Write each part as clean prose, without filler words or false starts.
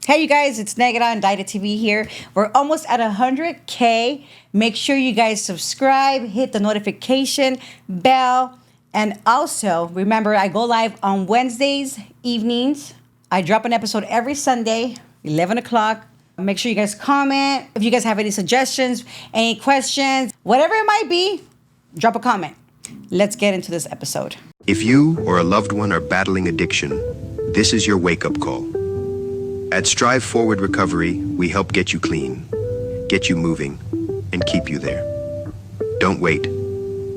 Hey, you guys, it's Negada Indicted TV here. We're almost at 100K. Make sure you guys subscribe, hit the notification bell, and also remember I go live on Wednesdays evenings. I drop an episode every Sunday, 11 o'clock. Make sure you guys comment. If you guys have any suggestions, any questions, whatever it might be, drop a comment. Let's get into this episode. If you or a loved one are battling addiction, this is your wake-up call. At Strive Forward Recovery, we help get you clean, get you moving, and keep you there. Don't wait.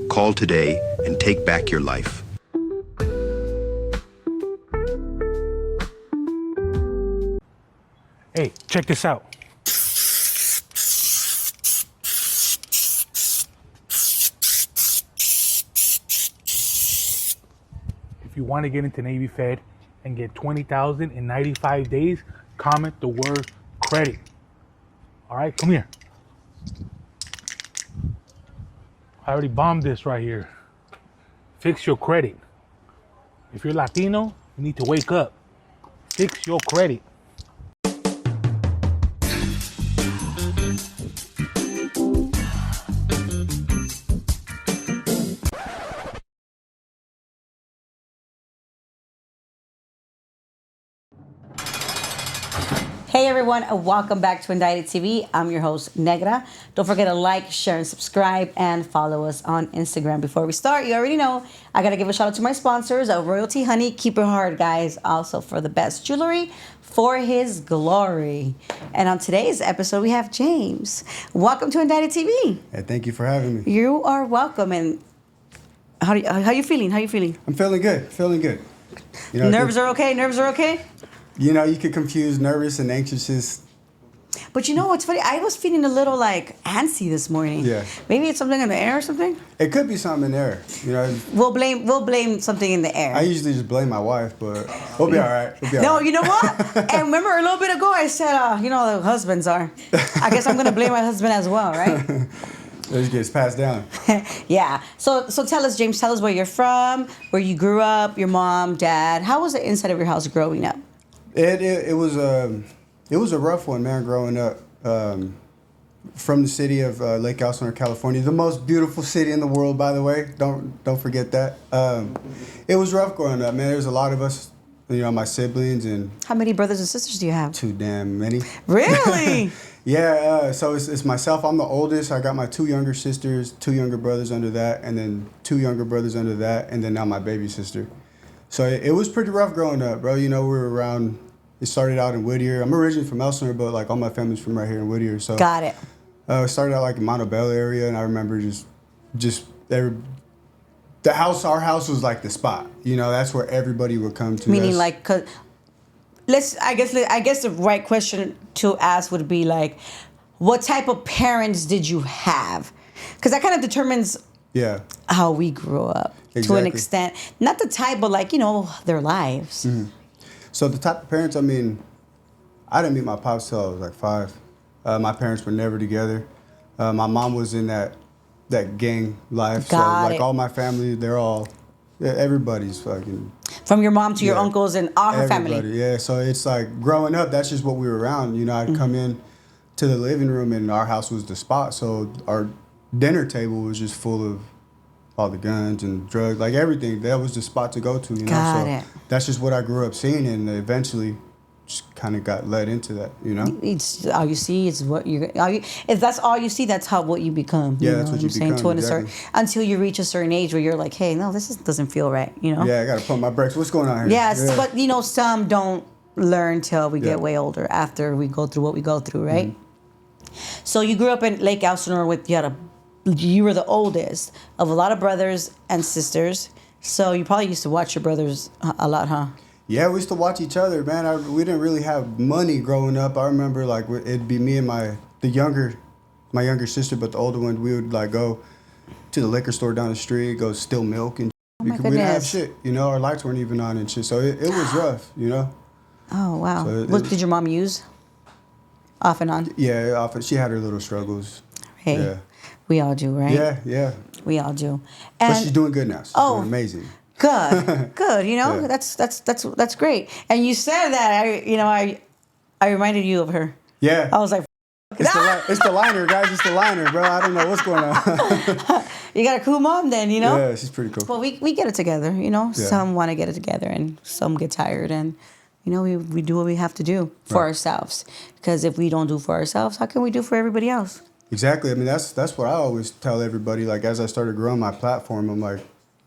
Call today and take back your life. Hey, check this out. If you want to get into Navy Fed and get $20,000 in 95 days, comment the word credit. All right, come here. I already bombed this right here. Fix your credit. If you're Latino, you need to wake up. Fix your credit. Hey everyone, and welcome back to Indicted TV. I'm your host, Negra. Don't forget to like, share, and subscribe, and follow us on Instagram. Before we start, you already know, I gotta give a shout out to my sponsors, Royalty Honey. Keep it hard, guys. Also for the best jewelry for his glory. And on today's episode, we have James. Welcome to Indicted TV. Hey, thank you for having me. You are welcome. And how you feeling? How you feeling? I'm feeling good. Feeling good. You know, Nerves are okay? Nerves are okay? You know, you could confuse nervous and anxious. But you know what's funny? I was feeling a little like antsy this morning. Yeah. Maybe it's something in the air or something. It could be something in there. You know. We'll blame something in the air. I usually just blame my wife, but we'll be all right. We'll be all No, right. you know what? And remember a little bit ago I said, you know, the husbands are. I guess I'm gonna blame my husband as well, right? It just gets passed down. Yeah. So tell us, James. Tell us where you're from, where you grew up, your mom, dad. How was the inside of your house growing up? It was a rough one, man. Growing up from the city of Lake Elsinore, California, the most beautiful city in the world, by the way. Don't forget that. It was rough growing up, man. There's a lot of us, you know, my siblings and. How many brothers and sisters do you have? Too damn many. Really? Yeah. So it's myself. I'm the oldest. I got my two younger sisters, two younger brothers under that, and then two younger brothers under that, and then now my baby sister. So it was pretty rough growing up, bro. You know, we were around. It started out in Whittier. I'm originally from Elsinore, but like all my family's from right here in Whittier. So Got it. It started out like in Montebello area, and I remember our house was like the spot. You know, that's where everybody would come to. Meaning like, I guess the right question to ask would be like, what type of parents did you have? Because that kind of determines how we grew up to an extent. Not the type, but like, you know, their lives. Mm-hmm. So the type of parents, I mean, I didn't meet my pops till I was like 5. My parents were never together. My mom was in that gang life. Got so it. like all my family, everybody's fucking. From your mom to your uncles and all her family. Yeah, so it's like growing up, that's just what we were around. You know, I'd come in to the living room and our house was the spot. So our dinner table was just full of all the guns and drugs, like everything. That was the spot to go to, you know. Got it. That's just what I grew up seeing, and eventually just kind of got led into that, you know. It's all you see is what if that's all you see, that's what you become. Yeah, you that's know what you I'm saying? become, Certain, until you reach a certain age where you're like, hey, no, doesn't feel right, you know. Yeah, I gotta pump my brakes. What's going on here? Yes, but you know, some don't learn till we get way older, after we go through what we go through, right? Mm-hmm. So you grew up in Lake Elsinore you were the oldest of a lot of brothers and sisters. So you probably used to watch your brothers a lot, huh? Yeah, we used to watch each other, man. We didn't really have money growing up. I remember like it'd be me and my younger sister, but the older one, we would like go to the liquor store down the street, go steal milk, and oh my we didn't have goodness. shit. You know, our lights weren't even on and shit. So it was rough, you know. Oh wow. So What did your mom use? Off and on. Yeah, often she had her little struggles. Hey. Yeah. We all do, right? Yeah. We all do. But And she's doing good now. She's doing amazing. good. You know, Yeah. that's great. And you said that I reminded you of her. Yeah. I was like, It's the liner, guys. It's the liner, bro. I don't know what's going on. you got a cool mom then, you know? Yeah, she's pretty cool. Well, we get it together, you know? Yeah. Some want to get it together and some get tired. And, you know, we do what we have to do for ourselves. Because if we don't do for ourselves, how can we do for everybody else? Exactly. I mean, that's what I always tell everybody. Like, as I started growing my platform, I'm like,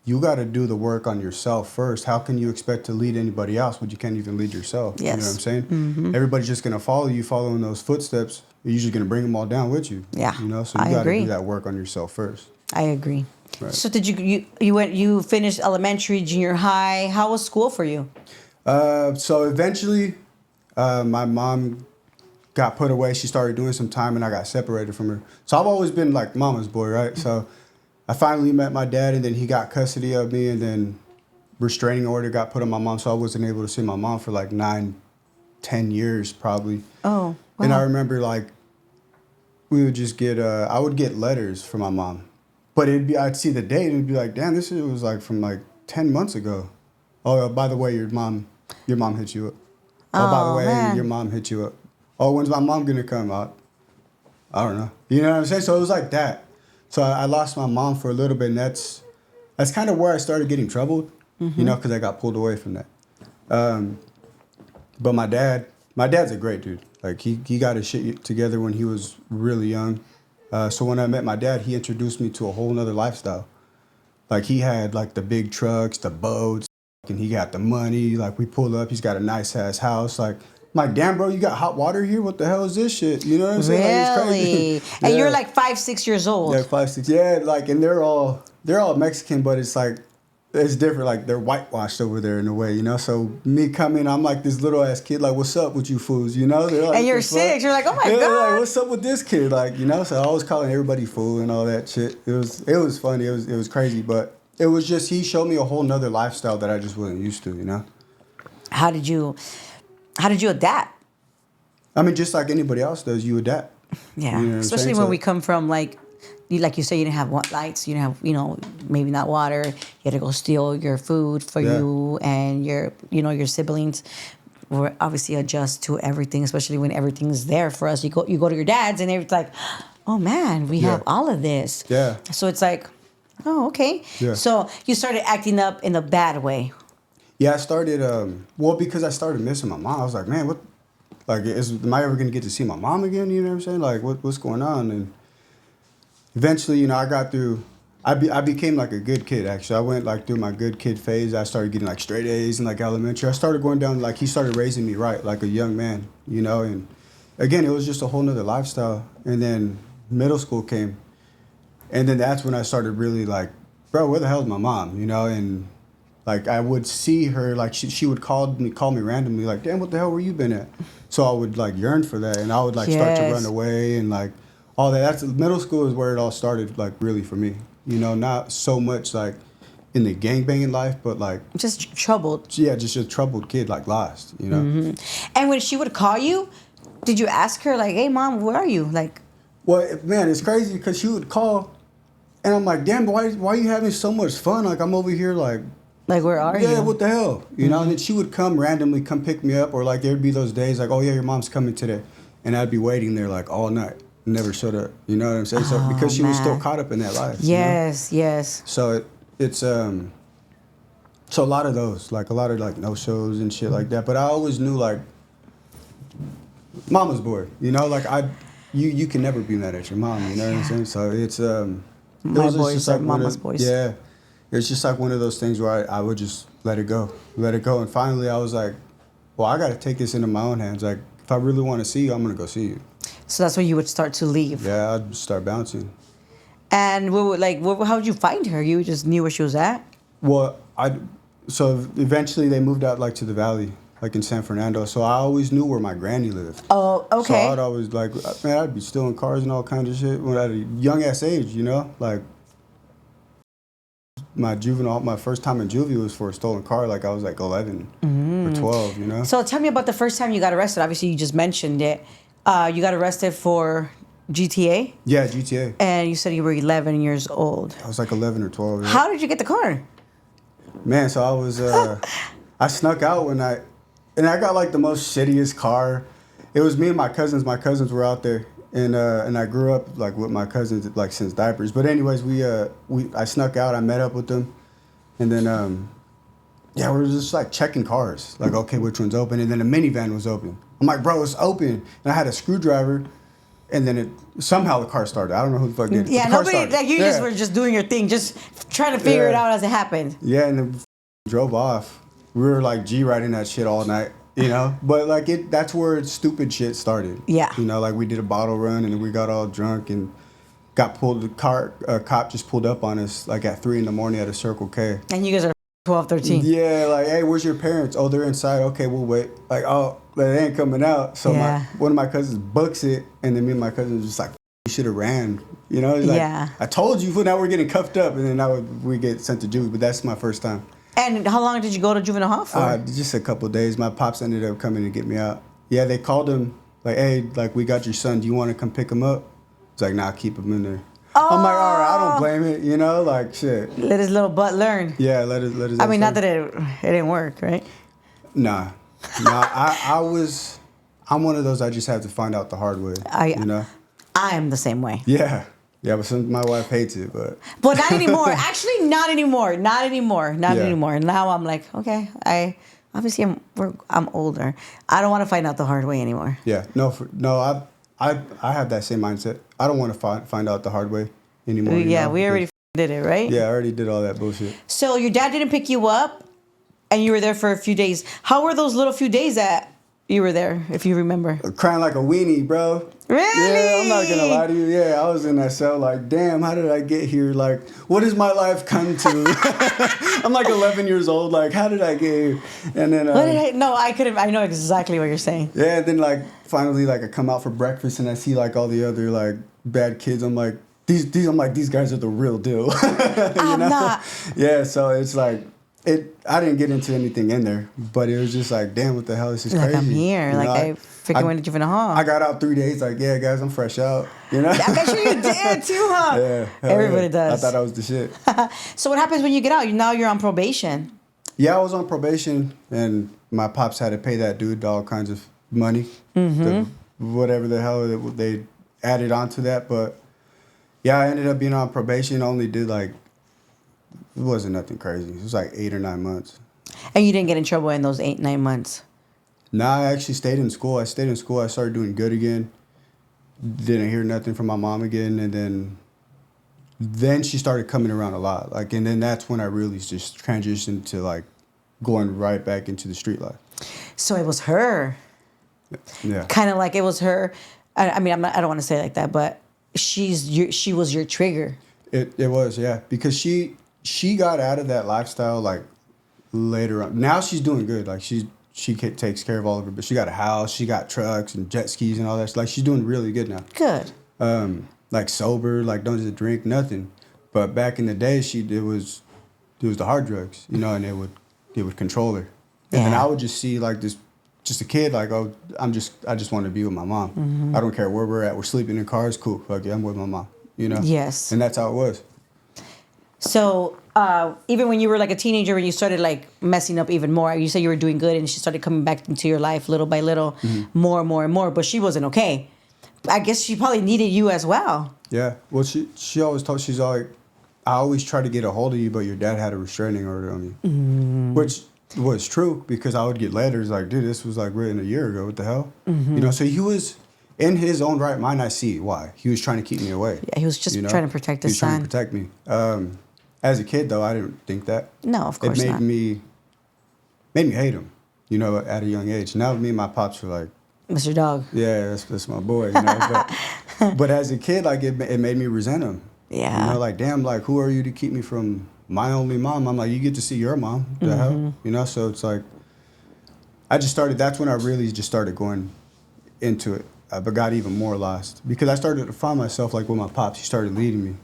you got to do the work on yourself first. How can you expect to lead anybody else when you can't even lead yourself? Yes. You know what I'm saying? Everybody's just going to follow you, following those footsteps. You're usually going to bring them all down with you. Yeah, You know, so you got to do that work on yourself first. I agree. Right. So did you finished elementary, junior high? How was school for you? So eventually, my mom got put away. She started doing some time, and I got separated from her. So I've always been like mama's boy, right? So I finally met my dad, and then he got custody of me, and then restraining order got put on my mom, so I wasn't able to see my mom for like 9-10 years probably. Oh, wow. And I remember like we would just get I would get letters from my mom, but I'd see the date and it'd be like, damn, this shit was like from like 10 months ago. Oh, by the way, your mom hit you up. Oh, by the way, man. your mom hit you up. Oh, when's my mom gonna come out? I don't know. You know what I'm saying? So it was like that. So I lost my mom for a little bit, and that's kind of where I started getting troubled, you know, because I got pulled away from that. But my dad's a great dude. Like, he got his shit together when he was really young. So when I met my dad, he introduced me to a whole nother lifestyle. Like, he had, like, the big trucks, the boats, and he got the money. Like, we pull up, he's got a nice-ass house. Like, I'm like, damn, bro, you got hot water here? What the hell is this shit? You know what I'm saying? Like, it's Really? crazy. And Yeah. you're like 5-6 years old. Yeah, 5-6. Yeah, like, and they're all Mexican, but it's like, it's different. Like, they're whitewashed over there in a way, you know? So me coming, I'm like this little ass kid, like, what's up with you fools, you know? They're like, And you're "The fuck?" 6. You're like, oh my Yeah, God. like, what's up with this kid? Like, you know? So I was calling everybody fool and all that shit. It was funny. It was crazy, but it was just, he showed me a whole nother lifestyle that I just wasn't used to, you know? How did you adapt? I mean, just like anybody else does, you adapt. Yeah, You know what I'm especially saying? when So- we come from like you say, you didn't have lights, you didn't have, you know, maybe not water. You had to go steal your food for Yeah. you and your siblings. Were obviously adjust to everything, especially when everything's there for us. You go to your dad's and it's like, oh man, we have all of this. Yeah. So it's like, oh okay. Yeah. So you started acting up in a bad way. Yeah, I started, because I started missing my mom. I was like, man, what, like, am I ever going to get to see my mom again? You know what I'm saying? Like, what's going on? And eventually, you know, I got through, I became like a good kid, actually. I went like through my good kid phase. I started getting like straight A's in like elementary. I started going down, like, he started raising me right, like a young man, you know? And again, it was just a whole nother lifestyle. And then middle school came. And then that's when I started really like, bro, where the hell's my mom? You know? And like, I would see her, like, she would call me randomly, like, damn, what the hell where you been at? So I would like yearn for that, and I would like start to run away and like all that. That's middle school is where it all started, like, really for me. You know, not so much like in the gangbanging life, but like Just troubled. yeah, just a troubled kid, like lost. You know. And when she would call you, did you ask her like, hey mom, where are you? Like, Well, man, it's crazy because she would call, and I'm like, damn, why are you having so much fun? Like, I'm over here like. where are you? Yeah, what the hell? You know, and then she would randomly come pick me up, or like there'd be those days like, oh yeah, your mom's coming today, and I'd be waiting there like all night, never showed up. You know what I'm saying? So because she was still man. caught up in that life. You know? Yes. So it's so a lot of those, like a lot of like no shows and shit like that. But I always knew like mama's boy. You know, like you can never be mad at your mom. You know what I'm saying? So it's My boys are mama's boys. Yeah. It's just like one of those things where I would just let it go. And finally I was like, well, I got to take this into my own hands. Like, if I really want to see you, I'm going to go see you. So that's when you would start to leave. Yeah, I'd start bouncing. And how did you find her? You just knew where she was at? Well, so eventually they moved out like to the valley, like in San Fernando. So I always knew where my granny lived. Oh, okay. So I'd always like, man, I'd be stealing cars and all kinds of shit when at a young ass age, you know? Like, my first time in juvie was for a stolen car. Like, I was like 11 or 12, you know? So tell me about the first time you got arrested. Obviously, you just mentioned it. You got arrested for GTA? Yeah, GTA. And you said you were 11 years old. I was like 11 or 12. Yeah. How did you get the car? Man, so I was, I snuck out and I got like the most shittiest car. It was me and my cousins. My cousins were out there, and I grew up like with my cousins like since diapers. But anyways, I snuck out. I met up with them, and then yeah, we were just like checking cars. Like, okay, which one's open? And then a minivan was open. I'm like, bro, it's open. And I had a screwdriver, and then somehow the car started. I don't know who the fuck did it. Yeah, the car nobody started. like you just were just doing your thing, just trying to figure it out as it happened. Yeah, and then drove off. We were like riding that shit all night, you know. But like that's where stupid shit started. Yeah. You know, like we did a bottle run and then we got all drunk and got pulled. A cop just pulled up on us like at 3 a.m. at a Circle K. And you guys are 12, 13. Yeah, like, hey, where's your parents? Oh, they're inside. Okay, we'll wait. Like, oh, they ain't coming out. So one of my cousins books it, and then me and my cousin was just like, you should have ran. You know, like, I told you. Now we're getting cuffed up, and then now we get sent to juvie. But that's my first time. And how long did you go to juvenile hall for? Just a couple of days. My pops ended up coming to get me out. Yeah, they called him like, hey, like we got your son. Do you want to come pick him up? He's like, nah, keep him in there. Oh. I'm like, all right, I don't blame it. You know, like shit. Let his little butt learn. Yeah, let his. I mean, not that it didn't work, right? Nah. I'm one of those. I just have to find out the hard way. You know. I am the same way. Yeah. Yeah, but my wife hates it, but not anymore. Actually, not anymore. Not anymore. Not anymore. Now I'm like, okay, I'm older. I don't want to find out the hard way anymore. Yeah, I have that same mindset. I don't want to find out the hard way anymore. Yeah, we already did it, right? Yeah, I already did all that bullshit. So your dad didn't pick you up, and you were there for a few days. How were those little few days that you were there, if you remember? Crying like a weenie, bro. Really? Yeah, I'm not gonna lie to you. Yeah, I was in that cell like, damn, how did I get here? Like, what does my life come to? I'm like 11 years old. Like, how did I get here? And then I know exactly what you're saying. Yeah, and then like finally like I come out for breakfast and I see like all the other like bad kids. I'm like these guys are the real deal. I'm not. Yeah, so it's like I didn't get into anything in there, but it was just like, damn, what the hell? This is crazy. I'm here. I figured went to juvenile hall. I got out 3 days. Like, yeah, guys, I'm fresh out. You know. I'm sure you did too, huh? Yeah. Everybody does. I thought I was the shit. So what happens when you get out? Now you're on probation. Yeah, I was on probation, and my pops had to pay that dude all kinds of money, whatever the hell they added onto that. But yeah, I ended up being on probation. Only did like. It wasn't nothing crazy. It was like 8 or 9 months. And you didn't get in trouble in those 8-9 months? Nah, I actually stayed in school. I started doing good again. Didn't hear nothing from my mom again. And then she started coming around a lot. Like, and then that's when I really just transitioned to like going right back into the street life. So it was her. Yeah. Kind of like it was her. I mean, I don't want to say it like that, but she was your trigger. It was, yeah. Because she got out of that lifestyle like later on. Now she's doing good. Like she takes care of all of her, but she got a house, she got trucks and jet skis and all that. Like she's doing really good now. Good. Like sober, like don't just drink, nothing. But back in the day, it was the hard drugs, you know, and it would control her. And then I would just see like this, just a kid, like, oh, I just want to be with my mom. Mm-hmm. I don't care where we're at. We're sleeping in cars, cool. Fuck yeah, I'm with my mom. You know. Yes. And that's how it was. So even when you were like a teenager, when you started like messing up even more, you said you were doing good, and she started coming back into your life little by little, more and more and more. But she wasn't okay. I guess she probably needed you as well. Yeah. Well, she always told, she's like, I always try to get a hold of you, but your dad had a restraining order on you, which was true because I would get letters like, dude, this was like written a year ago. What the hell? You know. So he was. In his own right mind, I see why. He was trying to keep me away. Yeah, he was just trying to protect his son. He was trying to protect me. As a kid, though, I didn't think that. No, of course not. It made me hate him, you know, at a young age. Now me and my pops were like... Mr. Dog. Yeah, that's my boy, you know. But as a kid, like, it made me resent him. Yeah. You know, like, damn, like, who are you to keep me from my only mom? I'm like, you get to see your mom. The hell? You know, so it's like... That's when I really just started going into it. But got even more lost because I started to find myself like with my pops. He started leading me,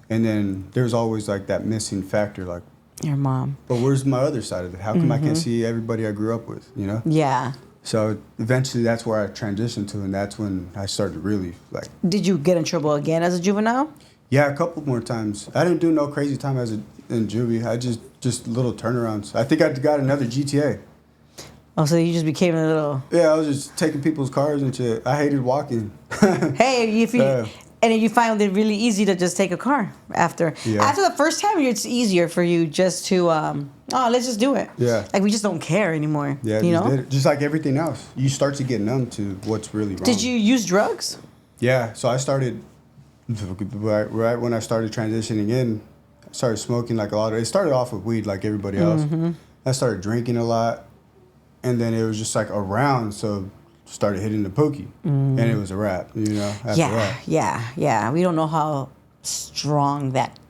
and then there's always like that missing factor, like your mom. But where's my other side of it? How come I can't see everybody I grew up with? You know? Yeah. So eventually, that's where I transitioned to, and that's when I started really like. Did you get in trouble again as a juvenile? Yeah, a couple more times. I didn't do no crazy time in juvie. I just little turnarounds. I think I got another GTA. Oh, so you just became a little. Yeah, I was just taking people's cars and shit. I hated walking. Hey, if you Yeah. and then you found it really easy to just take a car after. Yeah. After the first time, it's easier for you just to let's just do it. Yeah. Like we just don't care anymore. Yeah, you just know. did it. Just like everything else, you start to get numb to what's really wrong. Did you use drugs? Yeah, so I started right when I started transitioning in. I started smoking like a lot. It started off with weed like everybody else. I started drinking a lot, and then it was just like around. So started hitting the pookie, and it was a wrap. You know, after that. Yeah. We don't know how strong that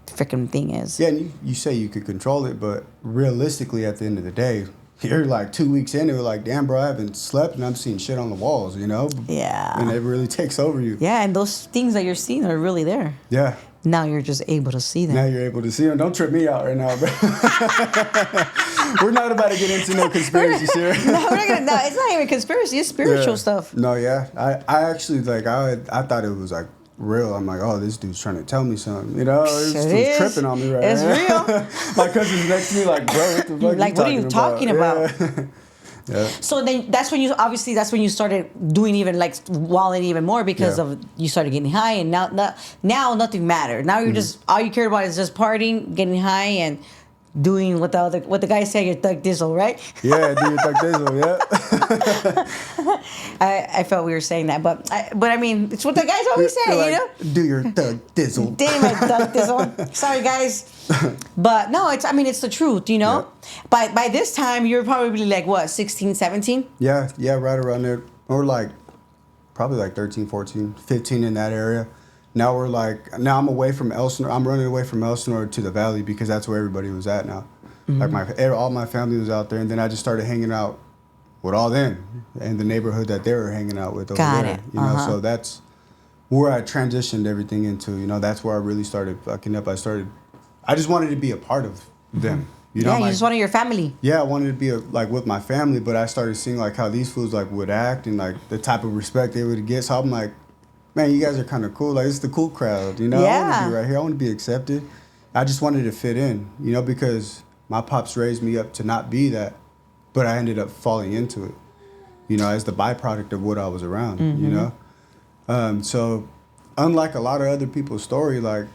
freaking thing is. Yeah, and you say you could control it, but realistically, at the end of the day, you're like 2 weeks in, it was like, damn, bro, I haven't slept and I'm seeing shit on the walls, you know? Yeah. And it really takes over you. Yeah, and those things that you're seeing are really there. Yeah. Now you're just able to see them. Now you're able to see them. Don't trip me out right now, bro. We're not about to get into no conspiracy shit. No, it's not even conspiracy. It's spiritual stuff. No, yeah. I actually, like, I thought it was, like, real. I'm like, oh, this dude's trying to tell me something. You know? This dude's tripping on me right It's now. real. My cousin's next to me like, bro, what the fuck Like, what are you talking about? Yeah. Yeah. So then that's when you started doing even like walling even more because Yeah. of you started getting high, and now nothing mattered. Now you're just all you care about is just partying, getting high, and doing what the guy said, your thug dizzle, right? Yeah, do your thug dizzle, yeah. I felt we were saying that, but I mean it's what the guys always say, You're you like, know. do your thug dizzle. Damn it, thug dizzle. Sorry guys, but no, it's the truth, you know. By this time you're probably like what, 16, 17? Yeah, right around there. Or like, probably like 13, 14, 15 in that area. Now now I'm away from Elsinore. I'm running away from Elsinore to the Valley because that's where everybody was at now. Like all my family was out there, and then I just started hanging out with all them in the neighborhood that they were hanging out with over Got there. it. You know, so that's where I transitioned everything into. You know, that's where I really started fucking up. I just wanted to be a part of them. You know, You just wanted your family. Yeah, I wanted to be like with my family, but I started seeing like how these fools like would act and like the type of respect they would get. So I'm like, man, you guys are kind of cool. Like, it's the cool crowd, you know? I want to be right here. I want to be accepted. I just wanted to fit in, you know, because my pops raised me up to not be that, but I ended up falling into it, you know, as the byproduct of what I was around, you know? So unlike a lot of other people's story, like,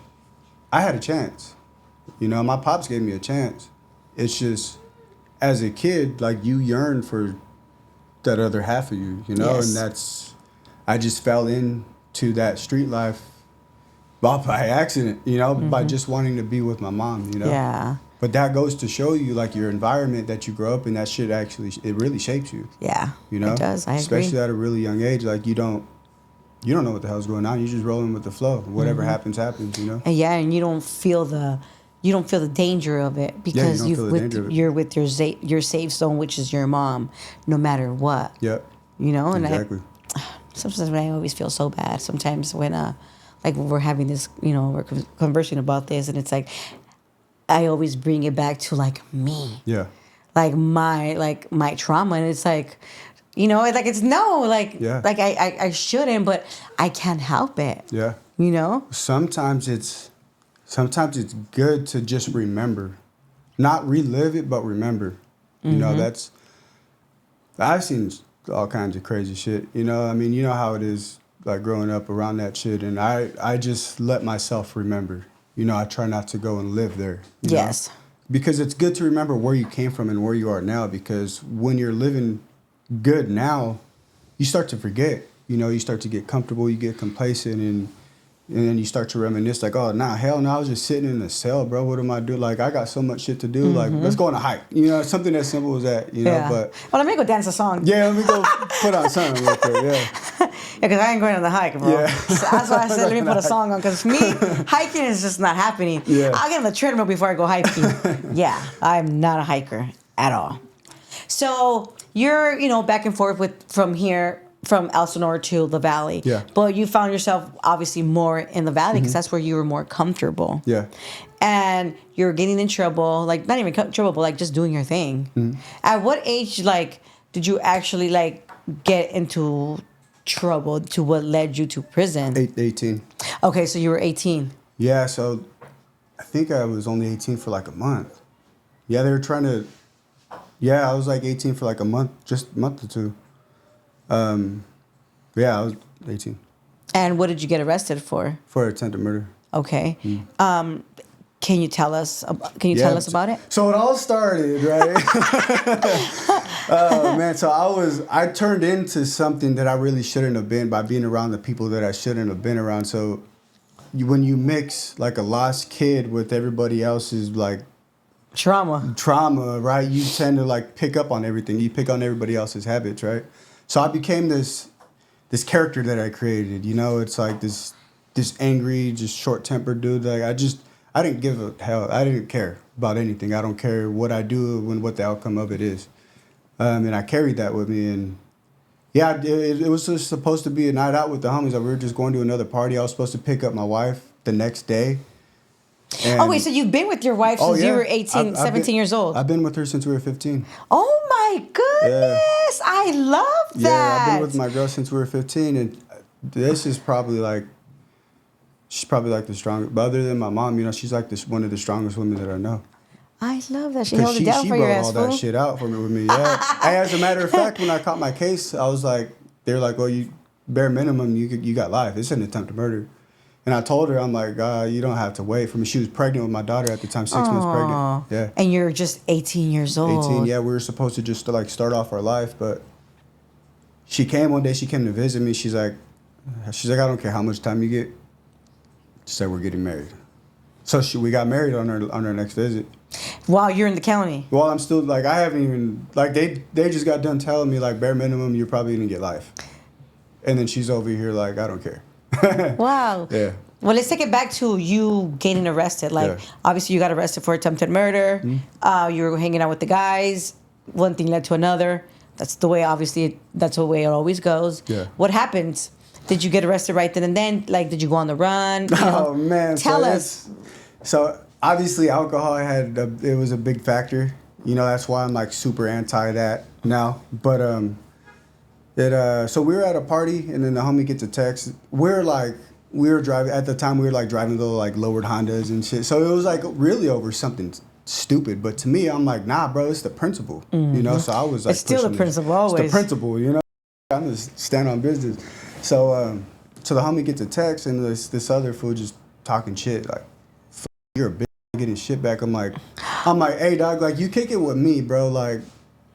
I had a chance. You know, my pops gave me a chance. It's just, as a kid, like, you yearn for that other half of you, you know? Yes. And I just fell into that street life by accident, you know, by just wanting to be with my mom, you know? Yeah. But that goes to show you, like, your environment that you grow up in, that shit actually, it really shapes you. Yeah. You know? It does. I agree. Especially at a really young age. Like, you don't know what the hell's going on. You're just rolling with the flow. Whatever happens, happens, you know? And you don't feel the danger of it because you're with your safe zone, which is your mom, no matter what. Yep. You know, and exactly. Sometimes I always feel so bad. Sometimes when like we're having this, you know, we're conversing about this, and it's like I always bring it back to like me. Yeah. Like my trauma, and it's like, you know, like it's like I shouldn't, but I can't help it. Yeah. You know? Sometimes it's good to just remember. Not relive it, but remember. You know, I've seen all kinds of crazy shit. You know, I mean, you know how it is, like, growing up around that shit. And I just let myself remember. You know, I try not to go and live there. You know? Because it's good to remember where you came from and where you are now. Because when you're living good now, you start to forget. You know, you start to get comfortable, you get complacent, and then you start to reminisce, like, oh, nah, hell no, I was just sitting in the cell, bro. What am I doing? Like, I got so much shit to do. Like, let's go on a hike. You know, something as simple as that, you know. But well, let me go dance a song. Yeah, let me go put on something real quick, yeah. Because I ain't going on the hike, bro. Yeah. So that's why I said, let me put a song on. Because me, hiking is just not happening. Yeah. I'll get on the treadmill before I go hiking. Yeah, I'm not a hiker at all. So you're, you know, back and forth from Elsinore to the Valley. Yeah. But you found yourself obviously more in the Valley because that's where you were more comfortable. Yeah. And you're getting in trouble, like not even trouble, but like just doing your thing. At what age, like, did you actually like get into trouble to what led you to prison? 18. Okay, so you were 18. Yeah, so I think I was only 18 for like a month. Yeah, they were trying to Yeah, I was like 18 for like a month, just a month or two. Yeah, I was 18 And what did you get arrested for? for attempted murder. Okay. Can you tell us? Can you tell us about it? So it all started, right? Oh man, so I turned into something that I really shouldn't have been by being around the people that I shouldn't have been around. So when you mix like a lost kid with everybody else's like trauma, right? You tend to like pick up on everything. You pick on everybody else's habits, right? So I became this character that I created. You know, it's like this angry, just short-tempered dude. Like I didn't give a hell. I didn't care about anything. I don't care what I do and what the outcome of it is. And I carried that with me. And yeah, it was just supposed to be a night out with the homies. Like, we were just going to another party. I was supposed to pick up my wife the next day. And wait, so you've been with your wife since you were 18, 17 years old? I've been with her since we were 15. Oh my goodness. Yeah. I love that. Yeah, I've been with my girl since we were 15. And this is probably like, she's probably like the strongest, but other than my mom, you know, she's like one of the strongest women that I know. I love that. She held it down for your ass, She brought all that shit out for me with me, yeah. And as a matter of fact, when I caught my case, I was like, they're like, well, you bare minimum, you got life. It's an attempted murder. And I told her, I'm like, you don't have to wait for me. She was pregnant with my daughter at the time, 6 months pregnant. Yeah. And you're just 18 years old. 18, yeah. We were supposed to just like start off our life, but she came one day, she came to visit me. She's like, I don't care how much time you get. She said, we're getting married. So we got married on our next visit. While you're in the county? Well, I'm still, like, I haven't even, like, they just got done telling me, like, bare minimum, you're probably going to get life. And then she's over here like, I don't care. Wow. Yeah. Well, let's take it back to you getting arrested. Like, obviously, you got arrested for attempted murder. Mm-hmm. You were hanging out with the guys. One thing led to another. That's the way it always goes. Yeah. What happened? Did you get arrested right then and then? Like, did you go on the run? Oh, man. Tell us. So, obviously, alcohol it was a big factor. You know, that's why I'm, like, super anti that now. But, so we were at a party, and then the homie gets a text. We were driving, at the time, we were, like, driving little, like, lowered Hondas and shit. So, it was, like, really over something stupid. But to me, I'm like, nah, bro, it's the principle. Mm-hmm. You know, so I was, like, it's still the principle, always. It's the principle, you know. I'm just stand on business. So the homie gets a text, and this other fool just talking shit, like, you're a bitch, getting shit back. I'm like, hey, dog, like, you kick it with me, bro. Like,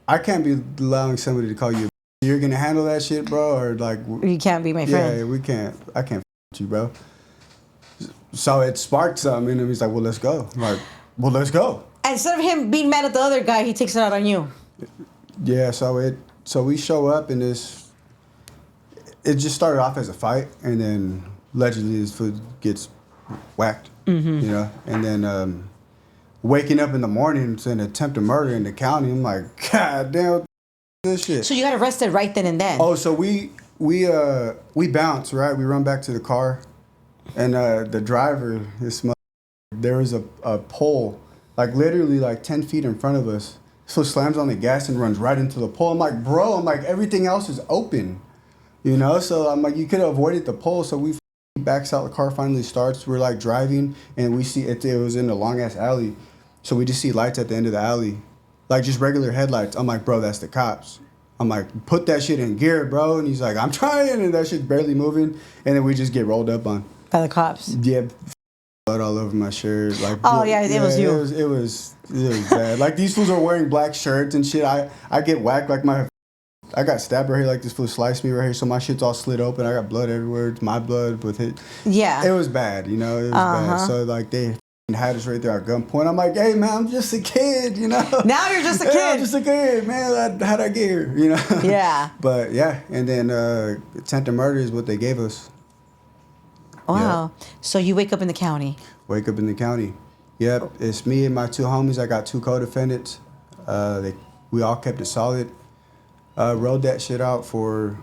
I can't be allowing somebody to call you a bitch. You're going to handle that shit, bro? Or, like... You can't be my friend. Yeah, we can't. I can't with you, bro. So it sparked something, and he's like, well, let's go. I'm like, well, let's go. And instead of him being mad at the other guy, he takes it out on you. Yeah, so we show up, and it just started off as a fight, and then allegedly this food gets whacked, you know? And then waking up in the morning to an attempted murder in the county, I'm like, God damn, this shit. So you got arrested right then and then? Oh, so we bounce, right? We run back to the car, and the driver, there was a pole, like literally like 10 feet in front of us. So slams on the gas and runs right into the pole. I'm like, bro, everything else is open. You know, so I'm like, you could have avoided the pole. So we backs out, the car finally starts. We're like driving, and we see it was in a long ass alley. So we just see lights at the end of the alley, like just regular headlights. I'm like, bro, that's the cops. I'm like, put that shit in gear, bro. And he's like, I'm trying, and that shit's barely moving. And then we just get rolled up on. By the cops? Yeah, blood all over my shirt. Like, it was you. It was bad. Like, these fools are wearing black shirts and shit. I get whacked, like I got stabbed right here, like this fool sliced me right here, so my shit's all slit open. I got blood everywhere. It's my blood with it. Yeah. It was bad, you know. It was bad. So, like, they had us right there at gunpoint. I'm like, hey, man, I'm just a kid, you know. Now you're just a kid. I'm just a kid, man. How'd I get here, you know? Yeah. But, yeah, and then attempted murder is what they gave us. Wow. Yep. So you wake up in the county. Wake up in the county. Yep. It's me and my two homies. I got two co-defendants. We all kept it solid. Rode that shit out for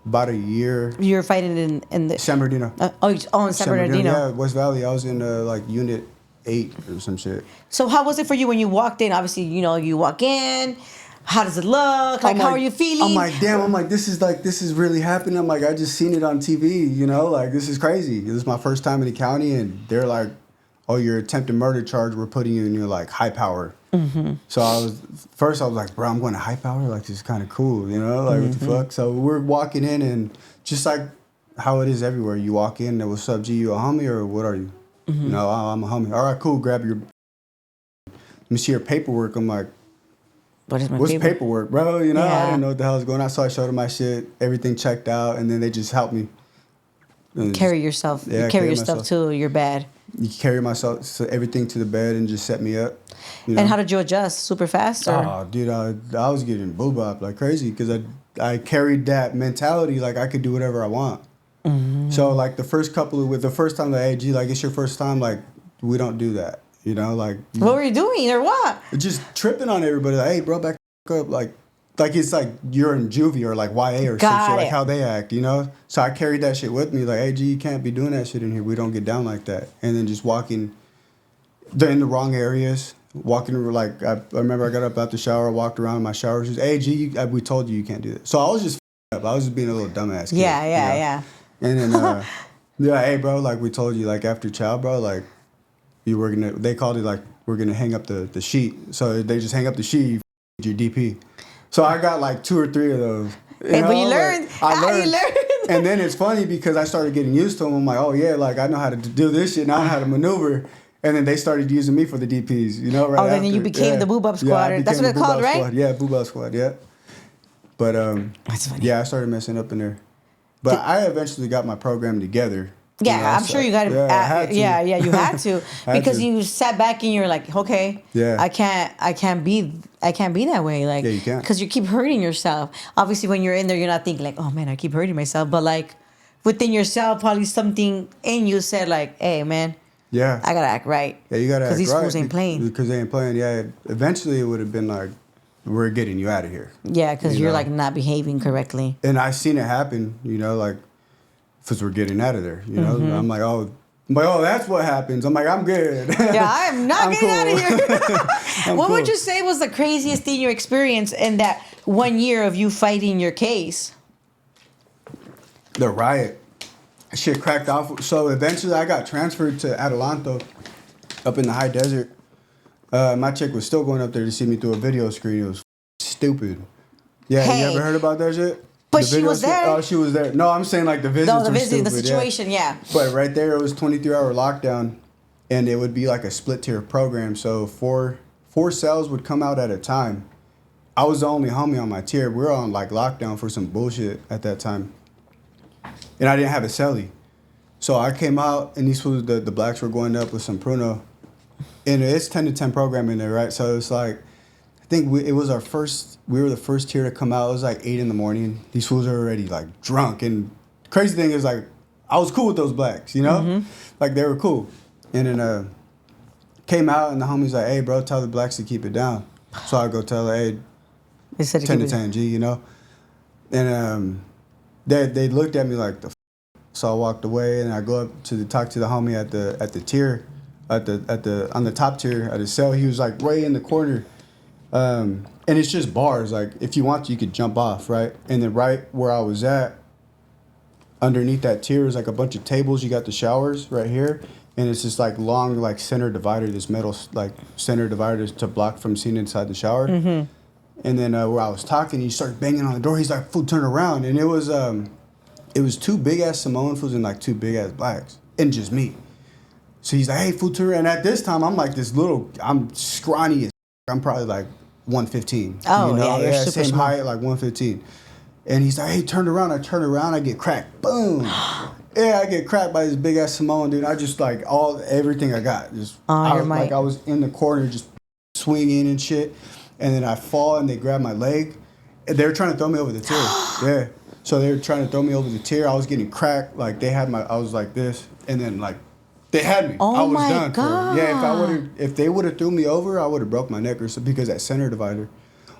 about a year. You were fighting in the... San Bernardino. In San Bernardino. Yeah, West Valley. I was in like Unit 8 or some shit. So how was it for you when you walked in? Obviously, you know, you walk in. How does it look? Like, how are you feeling? I'm like, damn. I'm like, this is really happening. I'm like, I just seen it on TV. You know, like, this is crazy. This is my first time in the county, and they're like, oh, your attempted murder charge. We're putting you in your like high power. So I was like, bro, I'm going to high power. Like, this is kind of cool, you know? Like, what the fuck? So we're walking in, and just like how it is everywhere, you walk in, and what's up, G, you a homie, or what are you? You know, oh, I'm a homie. All right, cool, grab your, let me see your paperwork. I'm like, what's paperwork, bro? You know, I didn't know what the hell was going on. So I showed them my shit, everything checked out, and then they just helped me. Carry yourself. Yeah, carry your stuff to your bed. You carry myself, so everything to the bed and just set me up. You know? And how did you adjust? Super fast? Or? Oh, dude, I was getting boobop like crazy because I carried that mentality like I could do whatever I want. So like the first time like, hey, G, like it's your first time, like we don't do that. You know, like what were you doing or what? Just tripping on everybody. Like, hey, bro, back up. Like it's like you're in juvie or like YA or some shit, like how they act, you know? So I carried that shit with me. Like, hey, G, you can't be doing that shit in here. We don't get down like that. And then just walking in the wrong areas. Walking, like, I remember I got up out the shower, walked around in my shower. She was, hey, G, we told you can't do that. So I was just up. I was just being a little dumbass kid. Yeah. And then, hey, bro, like we told you, like after chow, bro, like they called it like, we're going to hang up the sheet. So they just hang up the sheet, your DP. So I got like 2 or 3 of those. But you learned. I learned. And then it's funny because I started getting used to them. I'm like, oh yeah, like I know how to do this shit. Now I know how to maneuver. And then they started using me for the DPs, you know, right then you became the Boob Up Squad. That's what it's called, right? Squad. Yeah, Boob Up Squad, yeah. But, that's funny. Yeah, I started messing up in there. But I eventually got my program together. Yeah, you know, I'm sure you got to. Yeah, you had to because you sat back and you're like, okay, I can't be that way, like, you can't, because you keep hurting yourself. Obviously, when you're in there, you're not thinking like, oh man, I keep hurting myself, but like within yourself, probably something in you said like, hey man, I gotta act right. Yeah, you gotta act right. Because these fools ain't playing. Because they ain't playing. Yeah, eventually it would have been like, we're getting you out of here. Yeah, because you're like not behaving correctly. And I seen it happen, you know, like. Because we're getting out of there, you know. I'm like, oh, that's what happens. I'm like, I'm good. Yeah, I'm not getting out of here. What would you say was the craziest thing you experienced in that 1 year of you fighting your case? The riot. Shit cracked off. So eventually, I got transferred to Adelanto, up in the high desert. My chick was still going up there to see me through a video screen. It was stupid. Yeah, you ever heard about that shit? But she was there. Oh, she was there. No, I'm saying like the visits. No, the visit, the situation, yeah. But right there, it was 23-hour lockdown, and it would be like a split tier program. So four cells would come out at a time. I was the only homie on my tier. We were on like lockdown for some bullshit at that time, and I didn't have a cellie. So I came out, and these fools, the blacks were going up with some Pruno, and it's 10 to 10 program in there, right? So it's like, I think it was we were the first tier to come out. It was like 8 a.m. These fools are already like drunk. And crazy thing is like, I was cool with those blacks, you know? Like they were cool. And then came out and the homie's like, hey bro, tell the blacks to keep it down. So I go tell her, hey, 10 to 10 G, you know? And they looked at me like the f-. So I walked away and I go up to talk to the homie at the tier, on the top tier at his cell. He was like way in the corner. And it's just bars. Like, if you want to, you could jump off, right? And then right where I was at, underneath that tier is like a bunch of tables. You got the showers right here. And it's this like long, like center divider, this metal like center divider to block from seeing inside the shower. And then where I was talking, he started banging on the door. He's like, fool, turn around. And it was 2 big-ass Samoan fools and like 2 big-ass blacks. And just me. So he's like, hey, fool, turn around. And at this time, I'm like I'm scrawny as I'm probably like 115. Oh, you know? yeah, you're super same small. height, like 115. And he's like, hey, turn around. I turn around, I get cracked. Boom. Yeah, I get cracked by this big ass Samoan dude. I just like everything I got. I was in the corner just swinging and shit. And then I fall and they grab my leg. And they were trying to throw me over the tier. Yeah. So they were trying to throw me over the tier. I was getting cracked. Like I was like this. And then like they had me. Oh, I was my done. God. Yeah, if they would have threw me over, I would have broke my neck or something, because that center divider,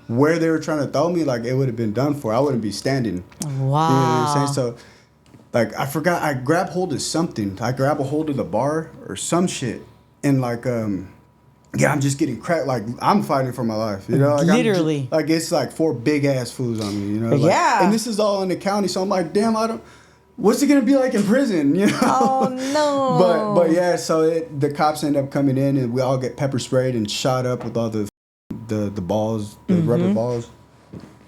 where they were trying to throw me, like it would have been done for. I wouldn't be standing. Wow. You know what I'm saying? So, like I forgot, I grabbed hold of something. I grabbed a hold of the bar or some shit, and like yeah, I'm just getting cracked. Like I'm fighting for my life. You know, like literally. Like it's like 4 big ass fools on me. You know. Like, yeah. And this is all in the county, so I'm like, damn, what's it gonna be like in prison? You know? Oh no! But yeah, so the cops end up coming in and we all get pepper sprayed and shot up with all the the balls, the rubber balls.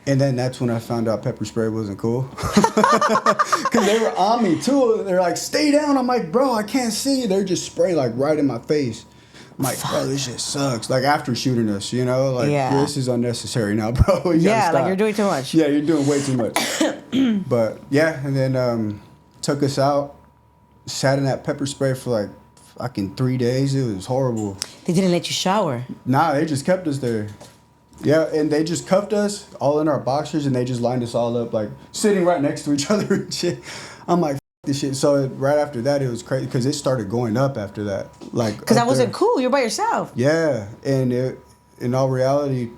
And then that's when I found out pepper spray wasn't cool. Because they were on me too. They're like, stay down. I'm like, bro, I can't see. They're just spraying like right in my face. I'm like, bro, this shit sucks. Like after shooting us, you know, like this is unnecessary now, bro. Yeah, like you're doing too much. Yeah, you're doing way too much. But yeah, and then took us out, sat in that pepper spray for like fucking 3 days. It was horrible. They didn't let you shower. Nah, they just kept us there. Yeah, and they just cuffed us all in our boxers, and they just lined us all up, like sitting right next to each other and shit. I'm like, this shit. So right after that, it was crazy because it started going up after that. Like, because that wasn't cool. You're by yourself. Yeah, and in all reality,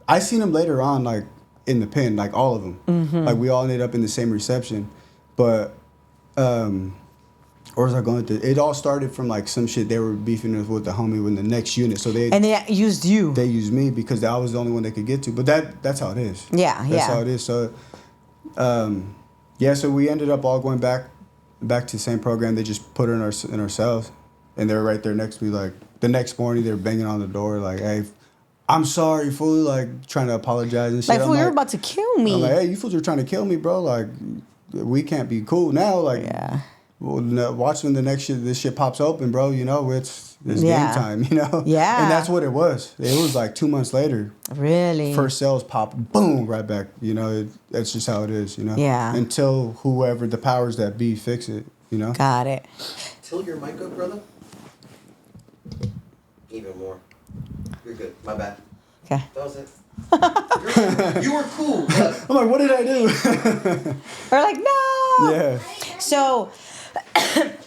I seen them later on, like in the pen, like all of them. Mm-hmm. Like we all ended up in the same reception, but or was I going through? It all started from like some shit they were beefing with the homie in the next unit. So they used you. They used me because I was the only one they could get to. But that's how it is. Yeah, that's how it is. So, so we ended up all going back to the same program. They just put her in our cells, and they were right there next to me. Like the next morning, they were banging on the door, like, "Hey, I'm sorry, fool," like trying to apologize and shit. Like, fool, you're about to kill me. I'm like, "Hey, you fools are trying to kill me, bro. Like, we can't be cool now. Like, yeah." Well, watch when this shit pops open, bro. You know, it's game time, you know? Yeah. And that's what it was. It was like 2 months later. Really? First cells pop, boom, right back. You know, that's just how it is, you know? Yeah. Until whoever, the powers that be, fix it, you know? Got it. Tilt your mic up, brother. Even more. You're good. My bad. Okay. That was it. You were cool. But I'm like, what did I do? Or like, no. Yeah. So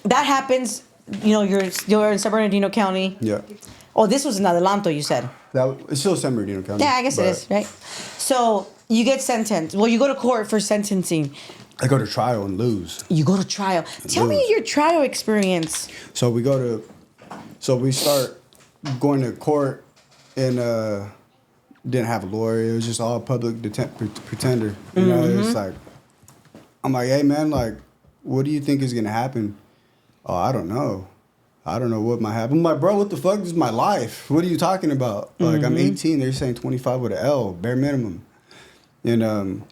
that happens. You know, you're in San Bernardino County. Yeah. Oh, this was in Adelanto, you said. It's still San Bernardino County. Yeah, I guess it is, right? So you get sentenced. Well, you go to court for sentencing. I go to trial and lose. You go to trial. Tell me your trial experience. So we start going to court and didn't have a lawyer. It was just all public pretender. You know, it's like, I'm like, hey man, like, what do you think is gonna happen? Oh, I don't know. I don't know what might happen. I'm like, bro, what the fuck? This is my life. What are you talking about? Like, I'm 18. They're saying 25 with an L, bare minimum. And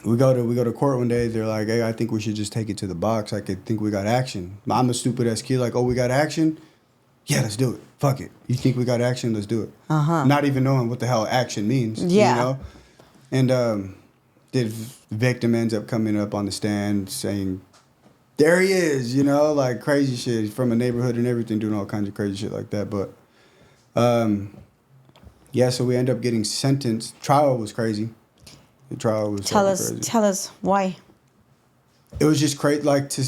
we go to court one day. They're like, hey, I think we should just take it to the box. I think we got action. I'm a stupid ass kid. Like, oh, we got action? Yeah, let's do it. Fuck it. You think we got action? Let's do it. Not even knowing what the hell action means. Yeah. You know? And the victim ends up coming up on the stand saying, there he is, you know, like crazy shit. He's from a neighborhood and everything, doing all kinds of crazy shit like that. But, so we end up getting sentenced. Trial was crazy. The trial was crazy. Tell us why. It was just crazy,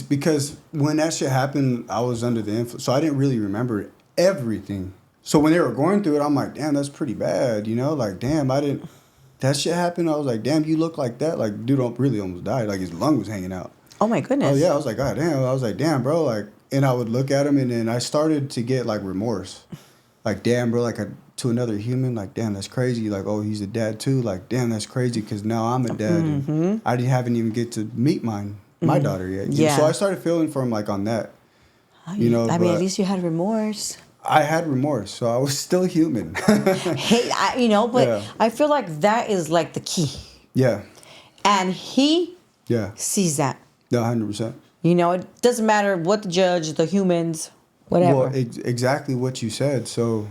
because when that shit happened, I was under the influence, so I didn't really remember everything. So when they were going through it, I'm like, damn, that's pretty bad, you know? Like, damn, that shit happened. I was like, damn, you look like that. Like, dude really almost died. Like, his lung was hanging out. Oh my goodness. Oh yeah, I was like, God damn. I was like, damn, bro. Like, and I would look at him, and then I started to get like remorse. Like, damn, bro. Like, to another human, like, damn, that's crazy. Like, oh, he's a dad too. Like, damn, that's crazy because now I'm a dad. And I haven't even get to meet my daughter yet. Yeah. So I started feeling for him like on that. You know, I mean, at least you had remorse. I had remorse, so I was still human. Hey, I feel like that is like the key. Yeah. And he Yeah. sees that. No, 100%. You know, it doesn't matter what the judge, the humans, whatever. Well, exactly what you said. So,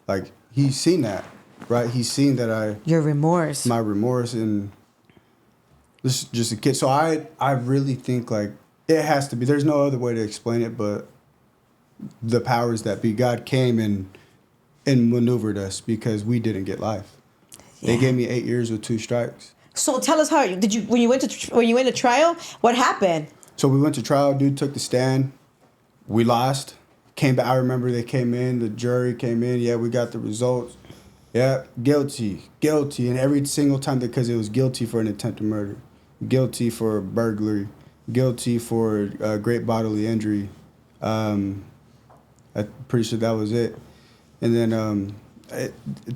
like, he's seen that, right? He's seen that your remorse. My remorse, and this is just a kid. So I really think, like, it has to be. There's no other way to explain it, but the powers that be, God came and maneuvered us because we didn't get life. Yeah. They gave me 8 years with 2 strikes. So tell us how when you went to trial, what happened? So we went to trial. Dude took the stand. We lost. Came back. I remember they came in. The jury came in. Yeah, we got the results. Yeah, guilty, and every single time because it was guilty for an attempted murder, guilty for burglary, guilty for great bodily injury. I'm pretty sure that was it. And then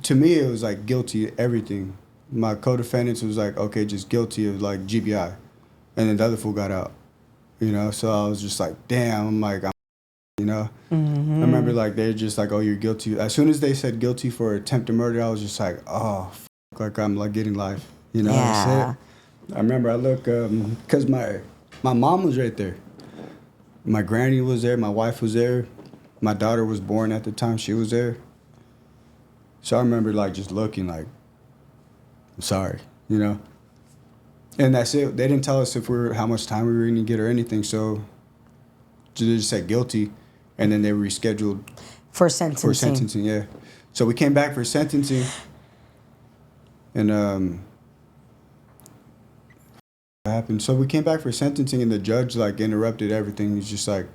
to me, it was like guilty everything. My co-defendants was like, okay, just guilty of like GBI. And then the other fool got out, you know? So I was just like, damn, I'm you know. I remember like they're just like, oh, you're guilty. As soon as they said guilty for attempted murder, I was just like, oh, like I'm like getting life, you know. Yeah. That's it. I remember I look because my mom was right there, my granny was there, my wife was there, my daughter was born at the time, she was there. So I remember like just looking like, I'm sorry, you know. And that's it. They didn't tell us how much time we were going to get or anything. So they just said guilty, and then they rescheduled For sentencing. for sentencing. Yeah. So we came back for sentencing, and what happened? So we came back for sentencing, and the judge like interrupted everything. He's just like,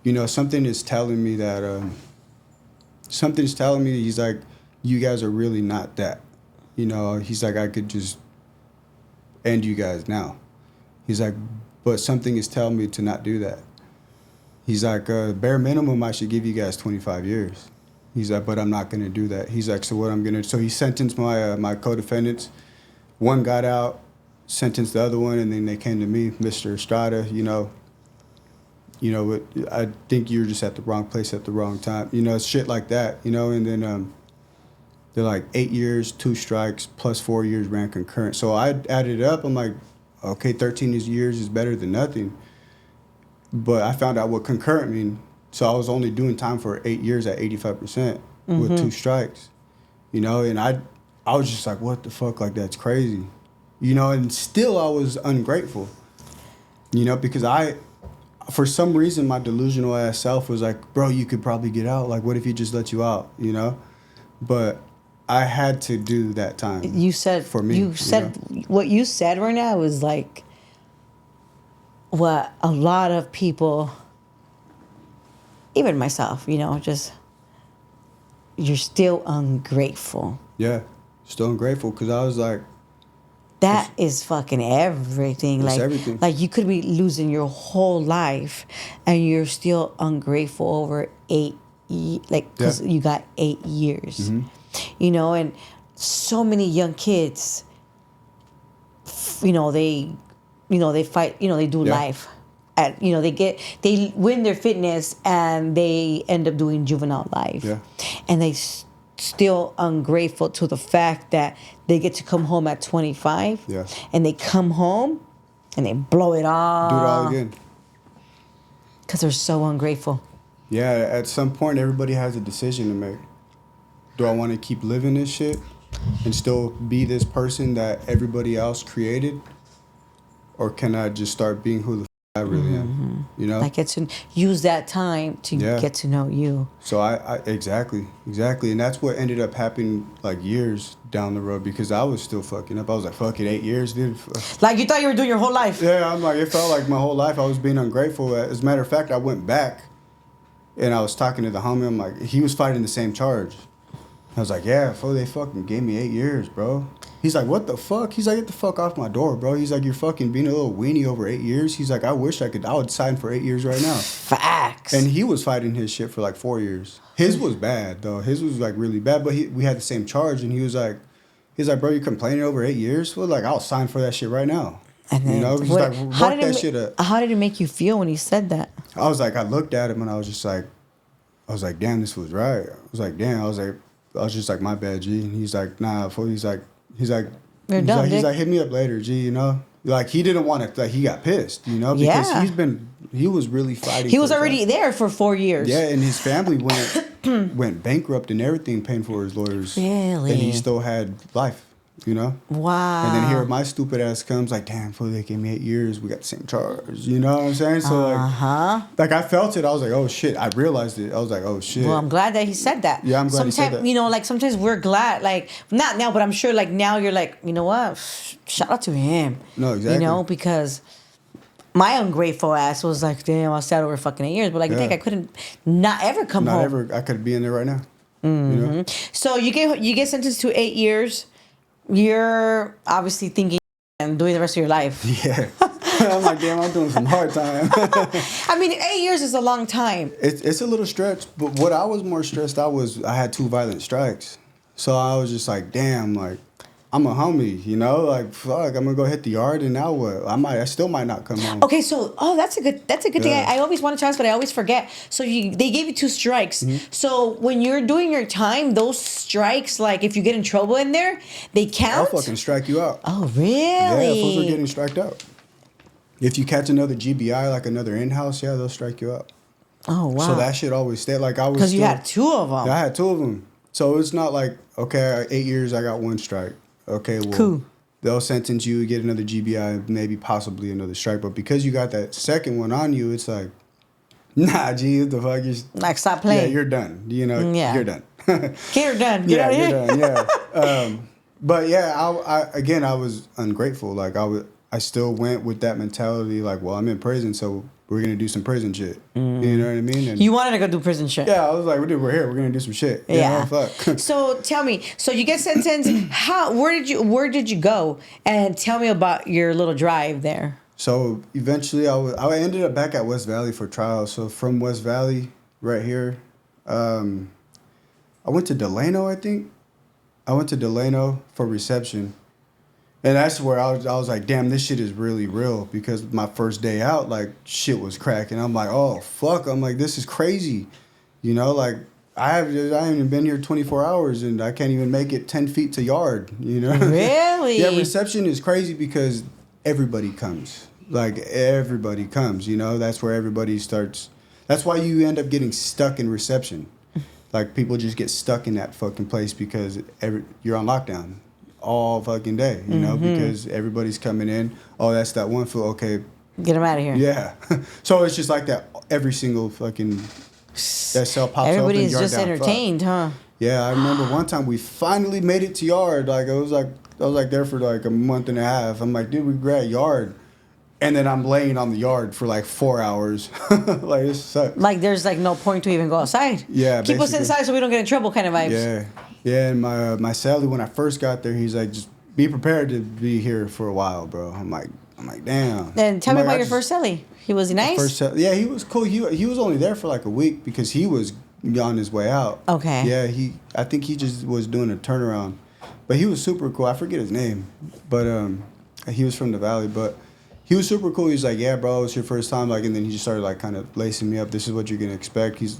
you know, something is telling me that something's telling me. He's like, you guys are really not that. You know, he's like, I could just end you guys now. He's like, but something is telling me to not do that. He's like, bare minimum, I should give you guys 25 years. He's like, but I'm not going to do that. He's like, so what I'm going to, so he sentenced my co-defendants. One got out, sentenced the other one, and then they came to me, Mr. Estrada, you know, I think you're just at the wrong place at the wrong time. You know, shit like that, you know, and then they're like 8 years, 2 strikes, plus 4 years ran concurrent. So I added it up. I'm like, okay, 13 years is better than nothing. But I found out what concurrent mean. So I was only doing time for 8 years at 85% with 2 strikes. You know, and I was just like, what the fuck? Like, that's crazy. You know, and still I was ungrateful. You know, because for some reason, my delusional ass self was like, bro, you could probably get out. Like, what if he just let you out, you know? But I had to do that time. You said for me. You said what you said right now was like what a lot of people, even myself, you know, just you're still ungrateful. Yeah, still ungrateful because I was like, that is fucking everything. It's like everything. Like you could be losing your whole life, and you're still ungrateful over 8 because you got 8 years. You know, and so many young kids, you know, they fight, you know, they do life. You know, they win their fitness and they end up doing juvenile life. Yeah. And they still ungrateful to the fact that they get to come home at 25. Yeah. And they come home and they blow it all. Do it all again. Because they're so ungrateful. Yeah, at some point, everybody has a decision to make. Do I want to keep living this shit and still be this person that everybody else created? Or can I just start being who the I really am? You know? I get to use that time to get to know you. So I exactly. And that's what ended up happening like years down the road because I was still fucking up. I was like, fuck it, 8 years, dude. Like you thought you were doing your whole life. Yeah, I'm like, it felt like my whole life I was being ungrateful. As a matter of fact, I went back and I was talking to the homie. I'm like, he was fighting the same charge. I was like, yeah, they fucking gave me 8 years, bro. He's like, what the fuck? He's like, get the fuck off my door, bro. He's like, you're fucking being a little weenie over 8 years. He's like, I wish I would sign for 8 years right now. Facts. And he was fighting his shit for like 4 years. His was bad, though. His was like really bad, but we had the same charge. And he's like, bro, you complaining over 8 years? Well, like, I'll sign for that shit right now. And then, you know, he's like, work that shit up. How did it make you feel when he said that? I was like, I looked at him and I was like, damn, this was right. I was just like, my bad, G. And he's like, nah, fool. He's like, You're dumb, he's Dick. like, hit me up later, G. You know, like he didn't want to. Like he got pissed, you know, because he was really fighting. He was already there for 4 years. Yeah, and his family went bankrupt and everything, paying for his lawyers. Really? And he still had life, you know. Wow. And then here my stupid ass comes like, damn, fool, they gave me 8 years. We got the same charge. You know what I'm saying? So like I felt it. I was like, oh shit. I realized it. I was like, oh shit. Well, I'm glad that he said that. Yeah, I'm glad he said that. You know, like sometimes we're glad, like not now, but I'm sure like now you're like, you know what? Shout out to him. No, exactly. You know, because my ungrateful ass was like, damn, I sat over fucking 8 years, but like, Yeah. I think I couldn't not ever come Not home. ever. I could be in there right now. Mm-hmm. You know? So you get sentenced to 8 years. You're obviously thinking and doing the rest of your life. Yeah. I'm like, damn, I'm doing some hard time. I mean, 8 years is a long time. It's a little stretch, but what I was more stressed out was I had 2 violent strikes. So I was just like, damn, like, I'm a homie, you know, like fuck, I'm gonna go hit the yard, and now what? I still might not come home. Okay, so that's a good thing. Yeah. I always want to chance, but I always forget. So they gave you 2 strikes. Mm-hmm. So when you're doing your time, those strikes, like if you get in trouble in there, they I'll count. fucking strike you out. Oh Yeah, really? fools are getting striked out. If you catch another GBI, like another in-house, yeah, they'll strike you out. Oh wow. So that shit always stay. Like I was. Because you still- had 2 of them. I had 2 of them. So it's not like, okay, 8 years, I got 1 strike. Okay, well, Cool. they'll sentence you, get another GBI, maybe possibly another strike. But because you got that second one on you, it's like, nah, G, what the fuck? Like stop Yeah, playing. you're done. You know, Yeah. you're done. Okay, you're done. Get Yeah, out of you're here. done. Yeah. But yeah, I was ungrateful. Like I still went with that mentality. Like, well, I'm in prison, so we're gonna do some prison shit. You know what I mean? And You wanted to go do prison shit. yeah, I was like, we're here. We're gonna do some shit. You Yeah. know, fuck. So tell me, so you get sentenced. Where did you go? And tell me about your little drive there. So eventually, I ended up back at West Valley for trial. So from West Valley, right here, I went to Delano. I think I went to Delano for reception, and that's where I was like, damn, this shit is really real. Because my first day out, like shit was cracking. I'm like, oh fuck. I'm like, this is crazy. You know, like I haven't even been here 24 hours, and I can't even make it 10 feet to yard. You know. Really? Yeah, reception is crazy because everybody comes. Like everybody comes, you know. That's where everybody starts. That's why you end up getting stuck in reception. Like people just get stuck in that fucking place because you're on lockdown all fucking day, you know, because everybody's coming in. Oh, that's that one fool. Okay, Get them out of here. yeah. So it's just like that. Every single fucking that cell pops Everybody's open. just yard down, fuck. entertained, huh? Yeah, I remember one time we finally made it to yard. Like I was like there for like a month and a half. I'm like, dude, we grad yard, and then I'm laying on the yard for like 4 hours. Like it sucks. Like there's like no point to even go outside. Yeah, Keep us basically. inside so we don't get in trouble, kind of vibes. Yeah, yeah. And my cellie, when I first got there, he's like, just be prepared to be here for a while, bro. I'm like, damn. Then tell me I'm about like, your first celly. He was nice. Yeah, he was cool. He was only there for like a week because he was on his way out. Okay. Yeah, I think he just was doing a turnaround, but he was super cool. I forget his name, but he was from the valley, but he was super cool. He's like, yeah, bro, it's your first time, like, and then he just started like kind of lacing me up. This is what you're gonna expect. He's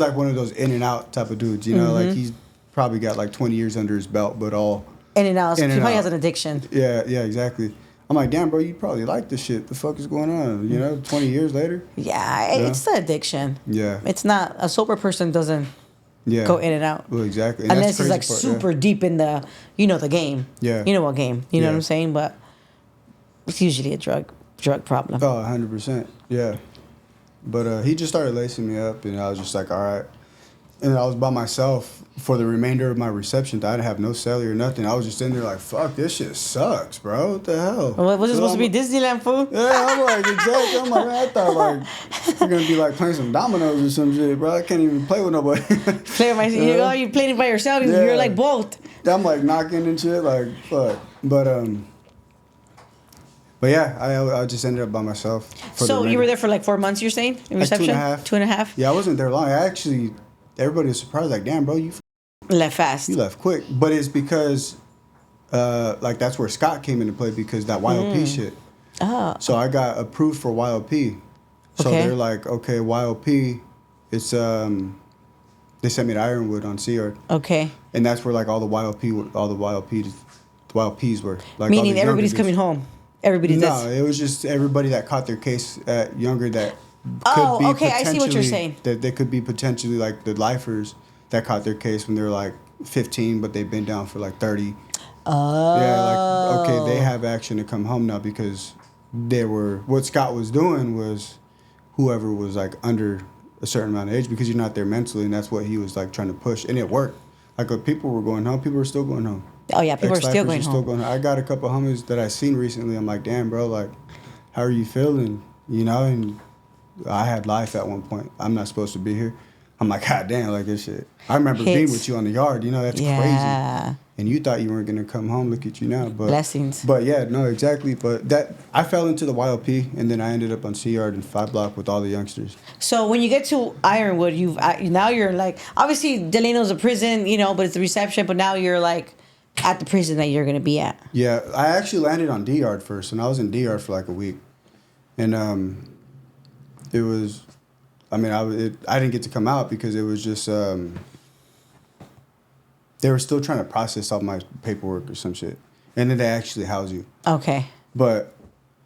like one of those in and out type of dudes, you know, like he's probably got like 20 years under his belt, but all In and out. In He and probably out. has an addiction. yeah, exactly. I'm like, damn, bro, you probably like this shit. The fuck is going on? You know, 20 years later. Yeah, it's the addiction. Yeah. It's not a sober person doesn't Yeah. go in and out. Well, exactly. And Unless that's the he's like crazy part, super deep in the, the game. Yeah. You know what game? You know Yeah. what I'm saying? But it's usually a drug problem. Oh, 100%. Yeah. But he just started lacing me up, and I was just like, all right. And I was by myself for the remainder of my reception. I didn't have no celly or nothing. I was just in there like, fuck, this shit sucks, bro. What the hell? Was it So supposed to be I'm- Disneyland food? Yeah, I'm like, exactly. I'm like, man, I thought like we're gonna be like playing some dominoes or some shit, bro. I can't even play with nobody. Play with you playing it by yourself. Yeah. You're like both. I'm like knocking and shit, like fuck. But yeah, I just ended up by myself. For So the you were remainder. there for like 4 months, you're saying? In Like reception? 2.5. 2.5? Yeah, I wasn't there long. Everybody was surprised, like, damn, bro, you Left fast. left quick. But it's because, like, that's where Scott came into play because that YLP shit. Oh. So I got approved for YLP. So Okay. they're like, okay, YLP, it's they sent me to Ironwood on Seayard, Okay. and that's where like all the YLPs were. Like, all Meaning the everybody's younger coming dudes. home. Everybody's No, dead. it was just everybody that caught their case at younger that Oh, could be okay, I see what you're potentially- saying. That they could be potentially like the lifers that caught their case when they were like 15, but they've been down for like 30. Oh. Yeah, like okay, they have action to come home now because they were. What Scott was doing was, whoever was like under a certain amount of age, because you're not there mentally, and that's what he was like trying to push, and it worked. Like when people were going home, people were still going home. Oh, yeah, people are still Ex-lifers going home. I got a couple homies that I seen recently. I'm like, damn, bro, like, how are you feeling? You know, and I had life at one point. I'm not supposed to be here. I'm like, god damn, like this shit. I remember being Hits. with you on the yard. You know, that's Yeah. crazy. And you thought you weren't gonna come home. Look at you now. But Blessings. But yeah, no, exactly. But that I fell into the YLP, and then I ended up on C Yard and 5 Block with all the youngsters. So when you get to Ironwood, now you're like, obviously Delano's a prison, but it's the reception, but now you're like at the prison that you're gonna be at. Yeah, I actually landed on D yard first, and I was in D yard for like a week, and it was, I mean, I didn't get to come out because it was just they were still trying to process all my paperwork or some shit, and then they actually house you. Okay. But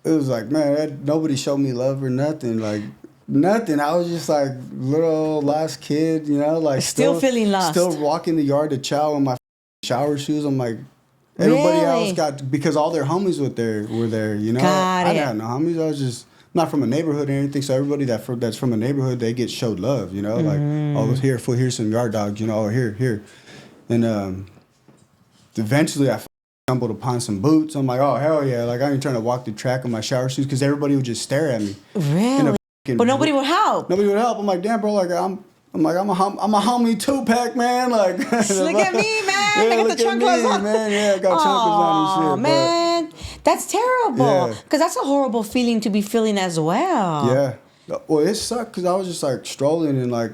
it was like, man, nobody showed me love or nothing, like nothing. I was just like little lost kid, you know, like Still feeling lost. Still walking the yard to chow in my shower shoes. I'm like, everybody Really? else got, because all their homies were there, you know. Got I it. didn't have no homies. I was just not from a neighborhood or anything. So everybody that's from a neighborhood, they get showed love, you know, like, oh, here's some yard dogs, you know, or here. And eventually I stumbled upon some boots. I'm like, oh, hell yeah. Like, I ain't trying to walk the track in my shower shoes because everybody would just stare at me. Really? But nobody would help. Nobody would help. I'm like, damn, bro, like, I'm a homie two-pack, man. Like, Look at me, man. Yeah, I got look the at chanclas me, on. man. Yeah, I got chanclas on Oh, and shit. man. That's terrible. Yeah. Because that's a horrible feeling to be feeling as well. Yeah. Well, it sucked because I was just like strolling and like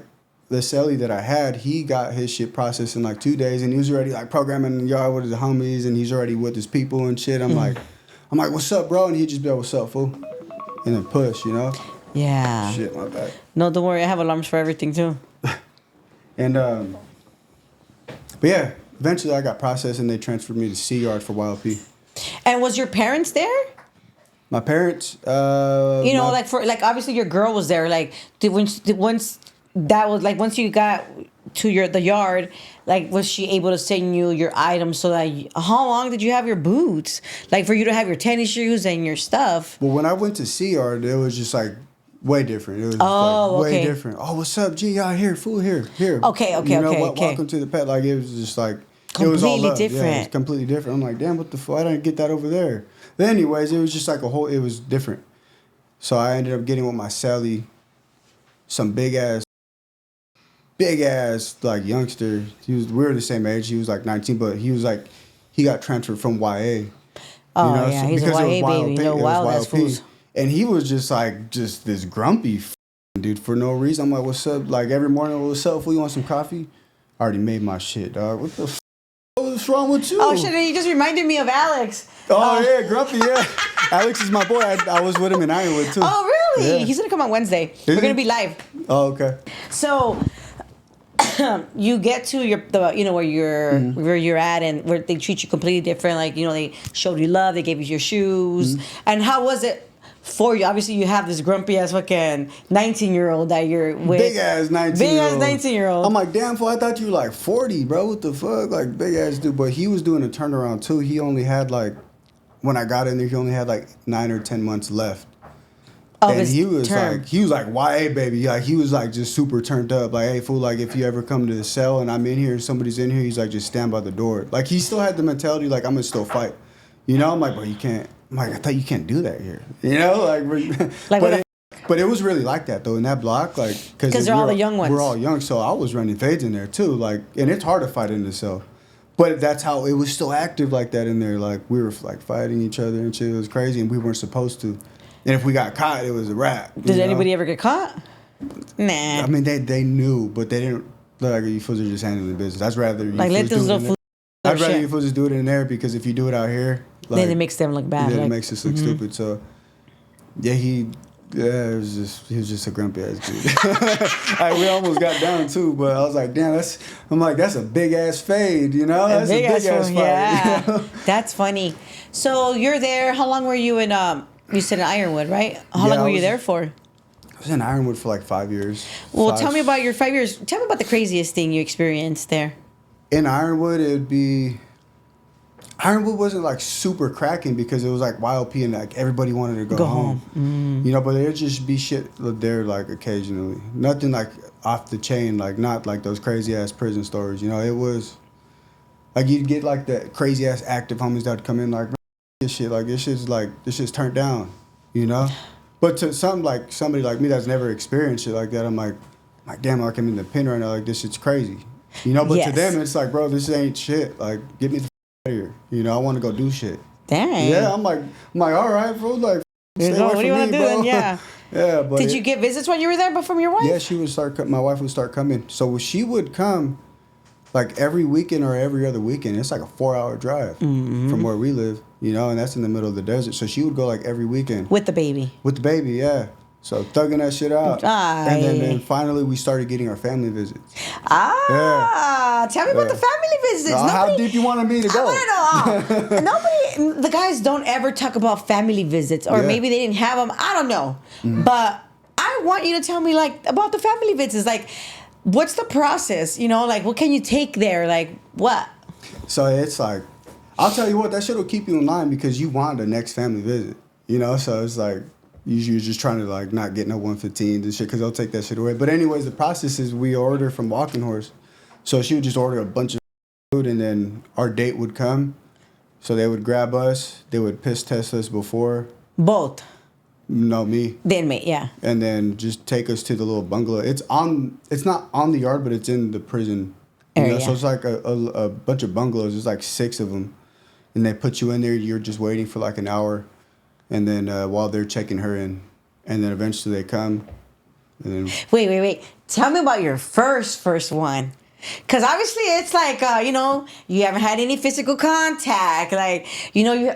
the celly that I had, he got his shit processed in like 2 days and he was already like programming in the yard with his homies and he's already with his people and shit. I'm like, what's up, bro? And he'd just be like, what's up, fool? And then push, you know? Yeah. Shit, my bad. No, don't worry. I have alarms for everything too. And but yeah, eventually I got processed and they transferred me to C yard for YLP. And was your parents there? My parents, You know, like obviously your girl was there. Like once you got to the yard, like was she able to send you your items so that how long did you have your boots? Like for you to have your tennis shoes and your stuff. well, when I went to C yard, it was just like way different. It was just Oh, like way okay. different. Oh, what's up, G? Out here, fool, here. Okay, You know, okay. Welcome to the pet. Like it was just like Completely it was all love. different. Yeah, it was completely different. I'm like, damn, what the fuck? I didn't get that over there. But anyways, it was just like it was different. So I ended up getting with my Sally, some big ass like youngster. We were the same age. He was like 19, but he got transferred from YA. Oh You know, yeah, so- he's a because it was YA baby. YLP, No it was wild ass YLP. fools. And he was just this grumpy dude for no reason. I'm like, what's up? Like every morning, what's up? Fool, you want some coffee? I already made my shit, dog. What the f? What's wrong with you? Oh shit! You just reminded me of Alex. Oh yeah, grumpy, yeah. Alex is my boy. I was with him in Ironwood too. Oh really? Yeah. He's gonna come on Wednesday. We're he? gonna be live. Oh, okay. So you get to where you're at and where they treat you completely different. Like they showed you love. They gave you your shoes. And how was it for you? Obviously, you have this grumpy ass fucking 19-year-old that you're with. Big ass 19-year-old. I'm like, damn, fool, I thought you were like 40, bro. What the fuck? Like, big ass dude. But he was doing a turnaround too. He only had when I got in there, he only had 9 or 10 months left. Of And his he was term. like YA baby. Like he was just super turned up. Like, hey fool, like if you ever come to the cell and I'm in here and somebody's in here, he's like, just stand by the door. Like he still had the mentality like I'm gonna still fight. You know, I'm like, bro, you can't. I'm like, I thought you can't do that here. You know, but it was really like that though in that block, like because they're all the young ones. We're all young, so I was running fades in there too. Like, and it's hard to fight in the cell. But that's how it was still active like that in there. Like we were like fighting each other and shit. It was crazy, and we weren't supposed to. And if we got caught, it was a wrap. Did anybody ever get caught? Nah. I mean, they knew, but they didn't. Like you fools are just handling business. I'd rather you Like let fools do those it little in there. fools. I'd rather shit. you fools just do it in there because if you do it out here, like, Then it makes them look bad. then like- it makes us look stupid. So yeah, he was just a grumpy ass dude. We almost got down too, but I was like, damn, that's a big ass fade, you know? That's a big ass fight. Yeah, You know? that's funny. So you're there. How long were you in? You said in Ironwood, right? How Yeah, long I were you was- there for? I was in Ironwood for 5 years. Well, tell me about your 5 years. Tell me about the craziest thing you experienced there. In Ironwood, it'd be. Ironwood wasn't super cracking because it was YLP and everybody wanted to go home. You know, but there'd just be shit there occasionally. Nothing off the chain, not those crazy ass prison stories. You know, it was you'd get the crazy ass active homies that would come in this shit's turned down. You know, but to somebody like me that's never experienced shit like that, I'm like damn, I'm in the pen right now. This shit's crazy. You know, but to Yes. them it's bro, this ain't shit. Get me the out of here. You know, I want to go do shit. Dang. Yeah, I'm like, all right, bro. Stay away What from do you want me, to do bro. then? Yeah. Yeah, but Did you get visits when you were there, but from your wife? Yeah, she would start. My wife would start coming. So when she would come, like every weekend or every other weekend. It's like a 4-hour drive from where we live, you know, and that's in the middle of the desert. So she would go like every weekend With the baby. with the baby, yeah. So thugging that shit out, and then finally we started getting our family visits. Tell me about the family visits. How deep you wanted me to go? I want to know. Nobody, the guys don't ever talk about family visits, or maybe they didn't have them. I don't know, but I want you to tell me like about the family visits. Like, what's the process? You know, like what can you take there? Like what? So it's like, I'll tell you what, that shit will keep you in line because you want the next family visit. You know, so it's like. You're just trying to like not get no 115 and shit because they'll take that shit away. But anyways, the process is we order from Walking Horse. So she would just order a bunch of food and then our date would come. So they would grab us. They would piss test us before. Both. No, me. The inmate, yeah. And then just take us to the little bungalow. It's not on the yard, but it's in the prison. Area. So it's like a bunch of bungalows. There's like 6 of them. And they put you in there. You're just waiting for like an hour. And then while they're checking her in, and then eventually they come. And then Wait. Tell me about your first one. Because obviously it's like, you know, you haven't had any physical contact. Like, you know, you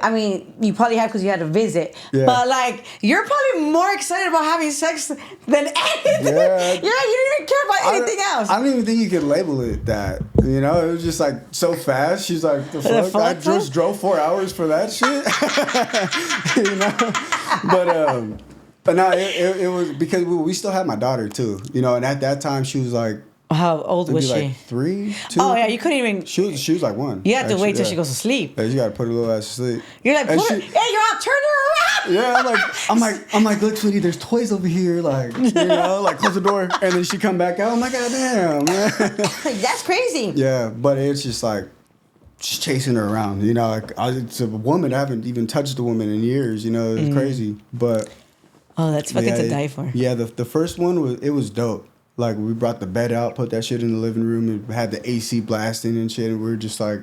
probably have because you had a visit. Yeah. But, like, you're probably more excited about having sex than anything. Yeah. You didn't even care about anything else. I don't even think you could label it that. You know, it was just like so fast. She's like, the fuck? I just drove 4 hours for that shit. You know? But no, it was because we still had my daughter too. You know, and at that time she was like, how old was she? Like 3, 2. Oh yeah, you couldn't even. She was like 1. You had to wait till she goes to sleep. Yeah, you gotta put her little ass to sleep. You're like, hey, you're out, turn her around. Yeah, I'm like, look, sweetie, there's toys over here. Like, you know, like close the door, and then she come back out. I'm like, God damn, man. That's crazy. Yeah, but it's just like, just chasing her around. You know, like it's a woman. I haven't even touched a woman in years. You know, it's crazy. But that's fucking to die for. Yeah, the first one was dope. Like, we brought the bed out, put that shit in the living room, and had the AC blasting and shit, and we were just like,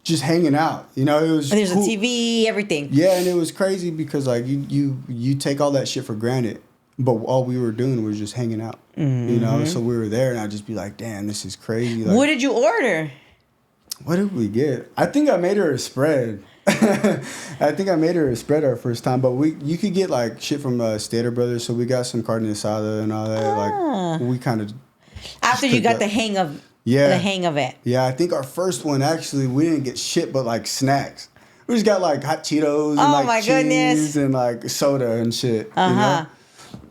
just hanging out. You know, it was There's cool. a TV, everything. Yeah, and it was crazy because, like, you take all that shit for granted, but all we were doing was just hanging out. You know, so we were there, and I'd just be like, damn, this is crazy. Like, what did you order? What did we get? I think I made her a spread. I think I made her a spread our first time, but you could get like shit from Stater Brothers, so we got some carne asada and all that. Like, we kind of after you got the hang of it. Yeah, I think our first one actually we didn't get shit but like snacks. We just got like hot Cheetos and like cheese and like soda and shit. You know?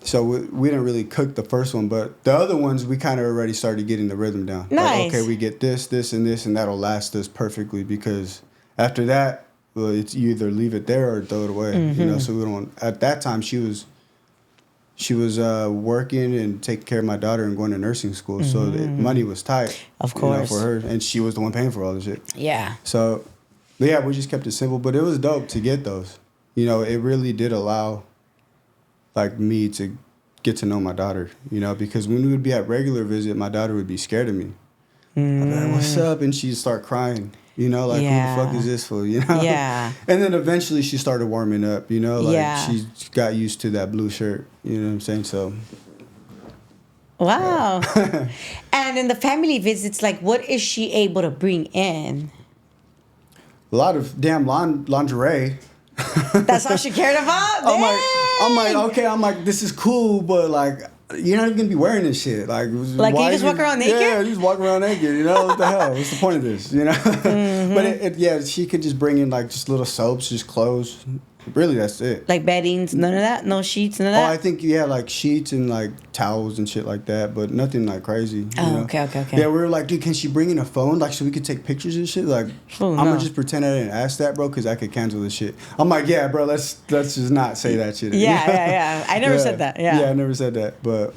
So we didn't really cook the first one, but the other ones we kind of already started getting the rhythm down. Nice. Like, okay, we get this, and that'll last us perfectly because after that. Well, it's you either leave it there or throw it away. You know, so we don't. At that time, she was working and taking care of my daughter and going to nursing school, so the money was tight. Of course, you know, for her, and she was the one paying for all the shit. Yeah. So, yeah, we just kept it simple, but it was dope to get those. You know, it really did allow, like, me to get to know my daughter. You know, because when we would be at regular visit, my daughter would be scared of me. I'd be like, "What's up?" and she'd start crying. You know, like, who the fuck is this for? You know? Yeah. And then eventually she started warming up, you know? Like, she got used to that blue shirt. You know what I'm saying? So. Wow. And in the family visits, like, what is she able to bring in? A lot of damn lingerie. That's all she cared about? I'm like, this is cool, but, like, you're not even gonna be wearing this shit. Like you just walk around naked? Yeah, you just walk around naked. You know what the hell? What's the point of this? You know. But she could just bring in like just little soaps, just clothes. Really, that's it. Like beddings, none of that? No sheets, none of that? Oh, I think, like sheets and like towels and shit like that, but nothing like crazy. Oh, you know? okay. Yeah, we were like, dude, can she bring in a phone? Like, so we could take pictures and shit? Like, I'm going to just pretend I didn't ask that, bro, because I could cancel this shit. I'm like, yeah, bro, let's just not say that shit. Yeah. I never said that. Yeah, I never said that, but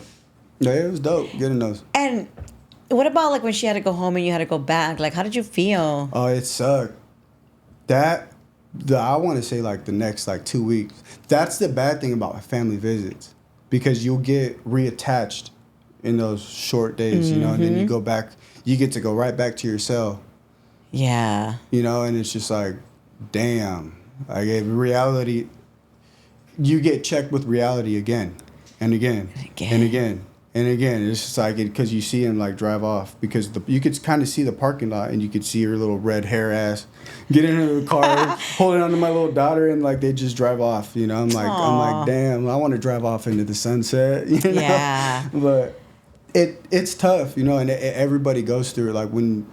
yeah, it was dope getting those. And what about like when she had to go home and you had to go back? Like, how did you feel? Oh, it sucked. I want to say like the next like 2 weeks. That's the bad thing about family visits, because you'll get reattached in those short days, you know, and then you go back, you get to go right back to your cell. Yeah. You know, and it's just like, damn. Like, reality, you get checked with reality again and again and again. And again, it's just like because you see him like drive off because you could kind of see the parking lot and you could see her little red hair ass get into the car, holding onto my little daughter, and like they just drive off. You know, I'm like, damn, I want to drive off into the sunset. You know? Yeah. But it's tough, you know, and everybody goes through it. Like when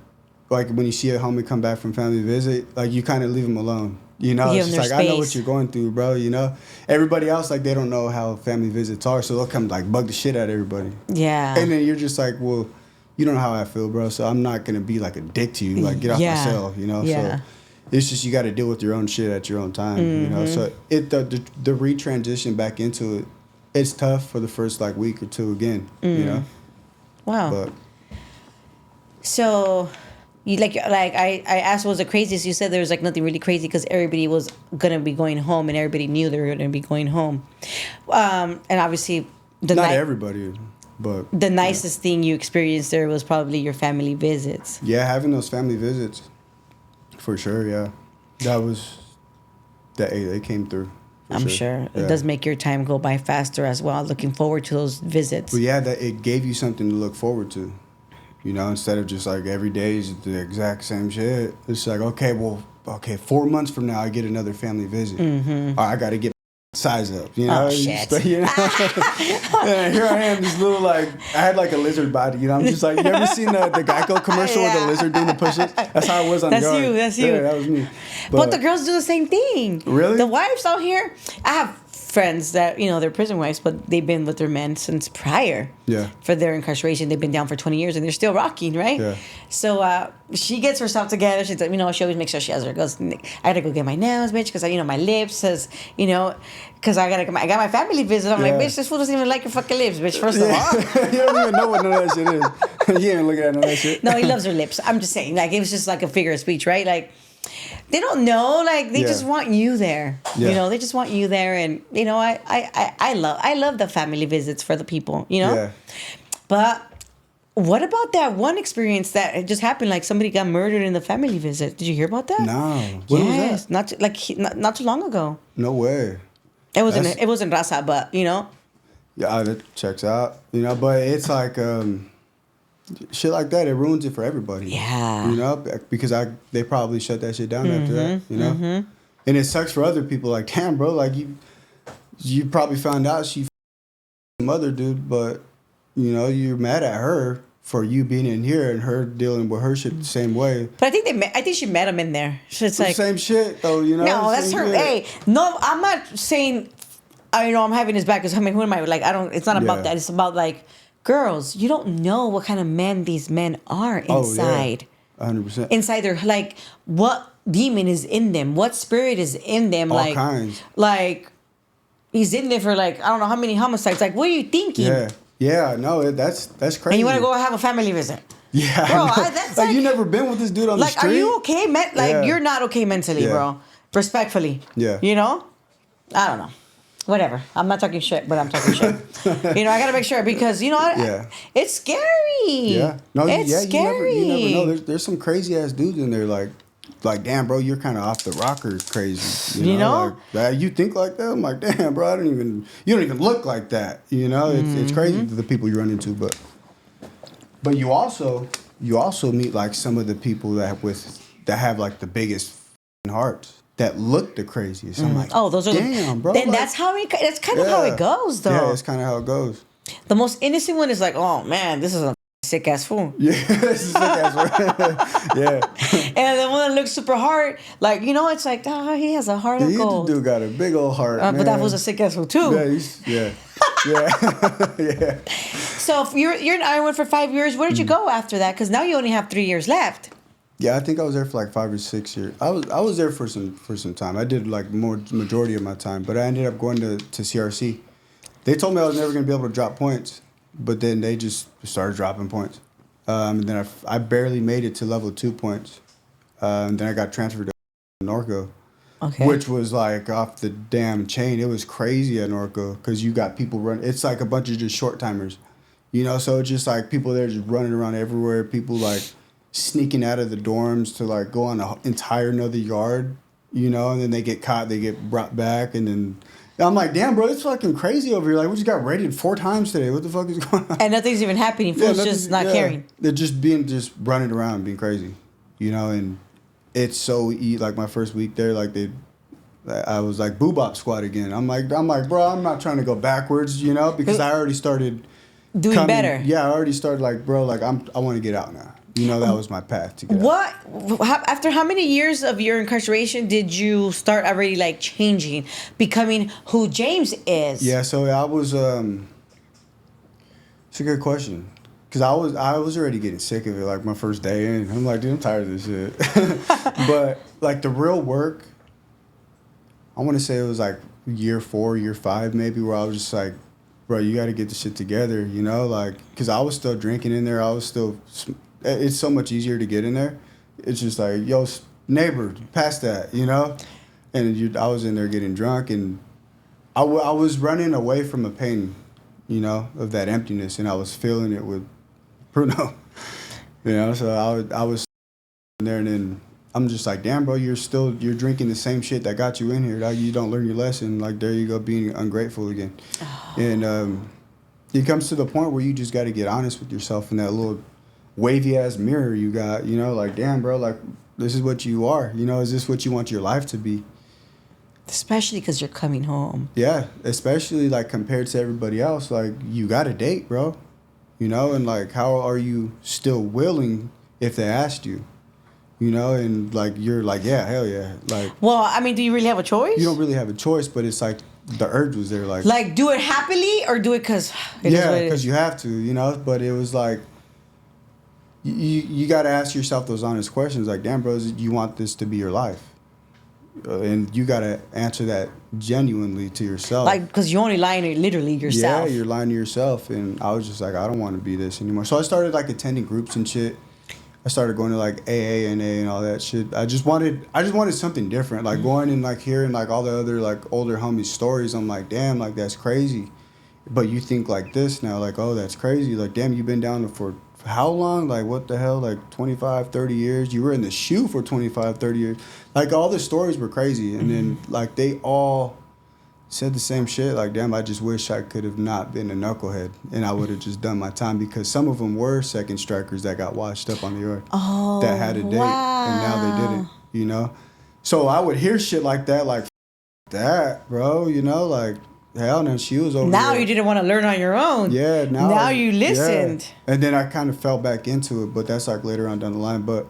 you see a homie come back from family visit, like you kind of leave them alone. You know, Give it's them just their like, I know space. what you're going through, bro. You know, everybody else, like, they don't know how family visits are, so they'll come, like, bug the shit out of everybody. Yeah. And then you're just like, well, you don't know how I feel, bro, so I'm not going to be, like, a dick to you. Like, get off my cell, you know? Yeah. So it's just you got to deal with your own shit at your own time, you know? So the re-transition back into it, it's tough for the first, like, week or two again, you know? Wow. But So, you like I asked what was the craziest. You said there was like nothing really crazy because everybody was gonna be going home and everybody knew they were gonna be going home. And obviously, not everybody, but the nicest thing you experienced there was probably your family visits. yeah, having those family visits, for sure. Yeah, they came through. for I'm sure Yeah. it does make your time go by faster as well. Looking forward to those visits. But yeah, that it gave you something to look forward to. You know, instead of just like every day is the exact same shit. It's like, okay, 4 months from now I get another family visit. Or I got to get size up. You know, Oh, It's shit. just like, you know? Yeah, here I am, this little like I had like a lizard body. You know, I'm just like, you ever seen the Geico commercial with the lizard doing the push-ups? That's how I was on That's guard. you, that's you. Yeah, that was me. But the girls do the same thing. Really? The wives out here, I have friends that, you know, they're prison wives, but they've been with their men since prior. Yeah. For their incarceration. They've been down for 20 years and they're still rocking, right? Yeah. So she gets herself together. She's like, you know, she always makes sure she has her goes, I gotta go get my nails, bitch, because, you know, my lips says, you know, because I got my family visit. I'm like, Yeah. bitch, this fool doesn't even like your fucking lips, bitch, first of all. You don't even know what none of that shit is. You ain't looking at none of that shit. No, he loves her lips. I'm just saying, like, it was just like a figure of speech, right? Like, they don't know, like they Yeah. just want you there. Yeah. You know, they just want you there, and you know, I love the family visits for the people. You know, Yeah. but what about that one experience that it just happened? Like somebody got murdered in the family visit. Did you hear about that? No. When was Yes, that? not too long ago. No way. It wasn't That's- it wasn't Raza, but you know, Yeah, that checks out. You know, but it's like shit like that. It ruins it for everybody. Yeah. You know, because they probably shut that shit down after that. You know, and it sucks for other people. Like, damn, bro, like you probably found out she some other dude, but you know you're mad at her for you being in here and her dealing with her shit the same way. but I think she met him in there. So it's The like same shit though. You know. no, that's Same her. shit. Hey, no, I'm not saying. I know I'm having his back because I mean, who am I? Like, I don't. It's not about Yeah. that. It's about like, girls. You don't know what kind of men these men are inside. 100%. Inside their like, what demon is in them? What spirit is in them? All like, kinds. like, he's in there for like I don't know how many homicides. Like, what are you thinking? Yeah. Yeah. No, that's crazy. And you want to go have a family visit? Yeah. Bro, I know. that's like, like- you never been with this dude on the Like, street. are you okay? Like, Yeah. you're not okay mentally, Yeah. bro. Respectfully. Yeah. You know? I don't know. Whatever. I'm not talking shit, but I'm talking shit. You know, I gotta make sure because you know what? Yeah. It's scary. Yeah. No, it's yeah, scary. You never know. There's some crazy ass dudes in there like damn, bro, you're kind of off the rocker crazy. You know? Like, you think like that? I'm like, damn, bro, you don't even look like that. You know, it's crazy the people you run into, but you also meet like some of the people that have like the biggest hearts that look the craziest. I'm like, Oh, those are damn, bro. Then like, that's kind of how it goes, though. Yeah, it's kind of how it goes. The most innocent one is like, oh man, this is a sick ass fool. Yeah, this is sick ass. Yeah. And the one that looks super hard, like you know, it's like, oh, he has a heart of This gold. dude got a big old heart. But that man. was a sick ass fool too. Yeah, yeah. So if you're in Iowa for 5 years, where did you go after that? Because now you only have 3 years left. Yeah, I think I was there for like 5 or 6 years. I was there for some time. I did like majority of my time, but I ended up going to CRC. They told me I was never gonna be able to drop points, but then they just started dropping points. And then I barely made it to level 2 points. And then I got transferred to Norco, Okay. which was like off the damn chain. It was crazy at Norco because you got people run. It's like a bunch of just short timers, you know. So it's just like people there just running around everywhere. People like sneaking out of the dorms to like go on an entire another yard, you know, and then they get caught, they get brought back, and then I'm like, damn, bro, it's fucking crazy over here. Like, we just got raided 4 times today. What the fuck is going on? And nothing's even happening. Fool's just not caring. They're just running around, being crazy, you know. And it's so like my first week there, like I was like Boobop Squad again. I'm like, bro, I'm not trying to go backwards, you know, because I already started doing better. Yeah, I already started like, bro, like I want to get out now. You know, that was my path to get out. After how many years of your incarceration did you start already like changing, becoming who James is? Yeah, so I was. It's a good question, because I was already getting sick of it. Like my first day in, I'm like, dude, I'm tired of this shit. But like the real work, I want to say it was like year 4, year 5, maybe, where I was just like, bro, you got to get the shit together, you know, like, because I was still drinking in there. I was still. It's so much easier to get in there. It's just like, yo, neighbor, pass that, you know? And I was in there getting drunk, and I was running away from the pain, you know, of that emptiness, and I was feeling it with Bruno, you know? So I was in there, and then I'm just like, damn, bro, you're drinking the same shit that got you in here. Like, you don't learn your lesson. Like, there you go, being ungrateful again. Oh. And it comes to the point where you just got to get honest with yourself in that little wavy ass mirror you got, you know, like, damn, bro, like, this is what you are, you know, is this what you want your life to be? Especially because you're coming home. Yeah, especially like compared to everybody else, like, you got a date, bro, you know, and like, how are you still willing if they asked you, you know, and like, you're like, yeah, hell yeah, like. Well, I mean, do you really have a choice? You don't really have a choice, but it's like the urge was there, like do it happily or do it because because you have to, you know, but it was like. You got to ask yourself those honest questions, like, damn, bro, you want this to be your life? And you got to answer that genuinely to yourself. Like, because you're only lying to literally yourself. Yeah, you're lying to yourself. And I was just like, I don't want to be this anymore. So I started, like, attending groups and shit. I started going to, like, AA and A and all that shit. I just wanted something different. Like, going and, like, hearing, like, all the other, like, older homies' stories. I'm like, damn, like, that's crazy. But you think like this now, like, oh, that's crazy. Like, damn, you've been down for how long? Like, what the hell? Like, 25, 30 years? You were in the shoe for 25, 30 years. Like, all the stories were crazy. And then, like, they all said the same shit. Like, damn, I just wish I could have not been a knucklehead. And I would have just done my time. Because some of them were second strikers that got washed up on the yard. Oh, that had a date. Wow. And now they didn't, you know? So I would hear shit like that. Like, that, bro, you know? Like, hell no, she was over now there. You didn't want to learn on your own. Yeah, now you listened. Yeah. And then I kind of fell back into it, but that's like later on down the line. But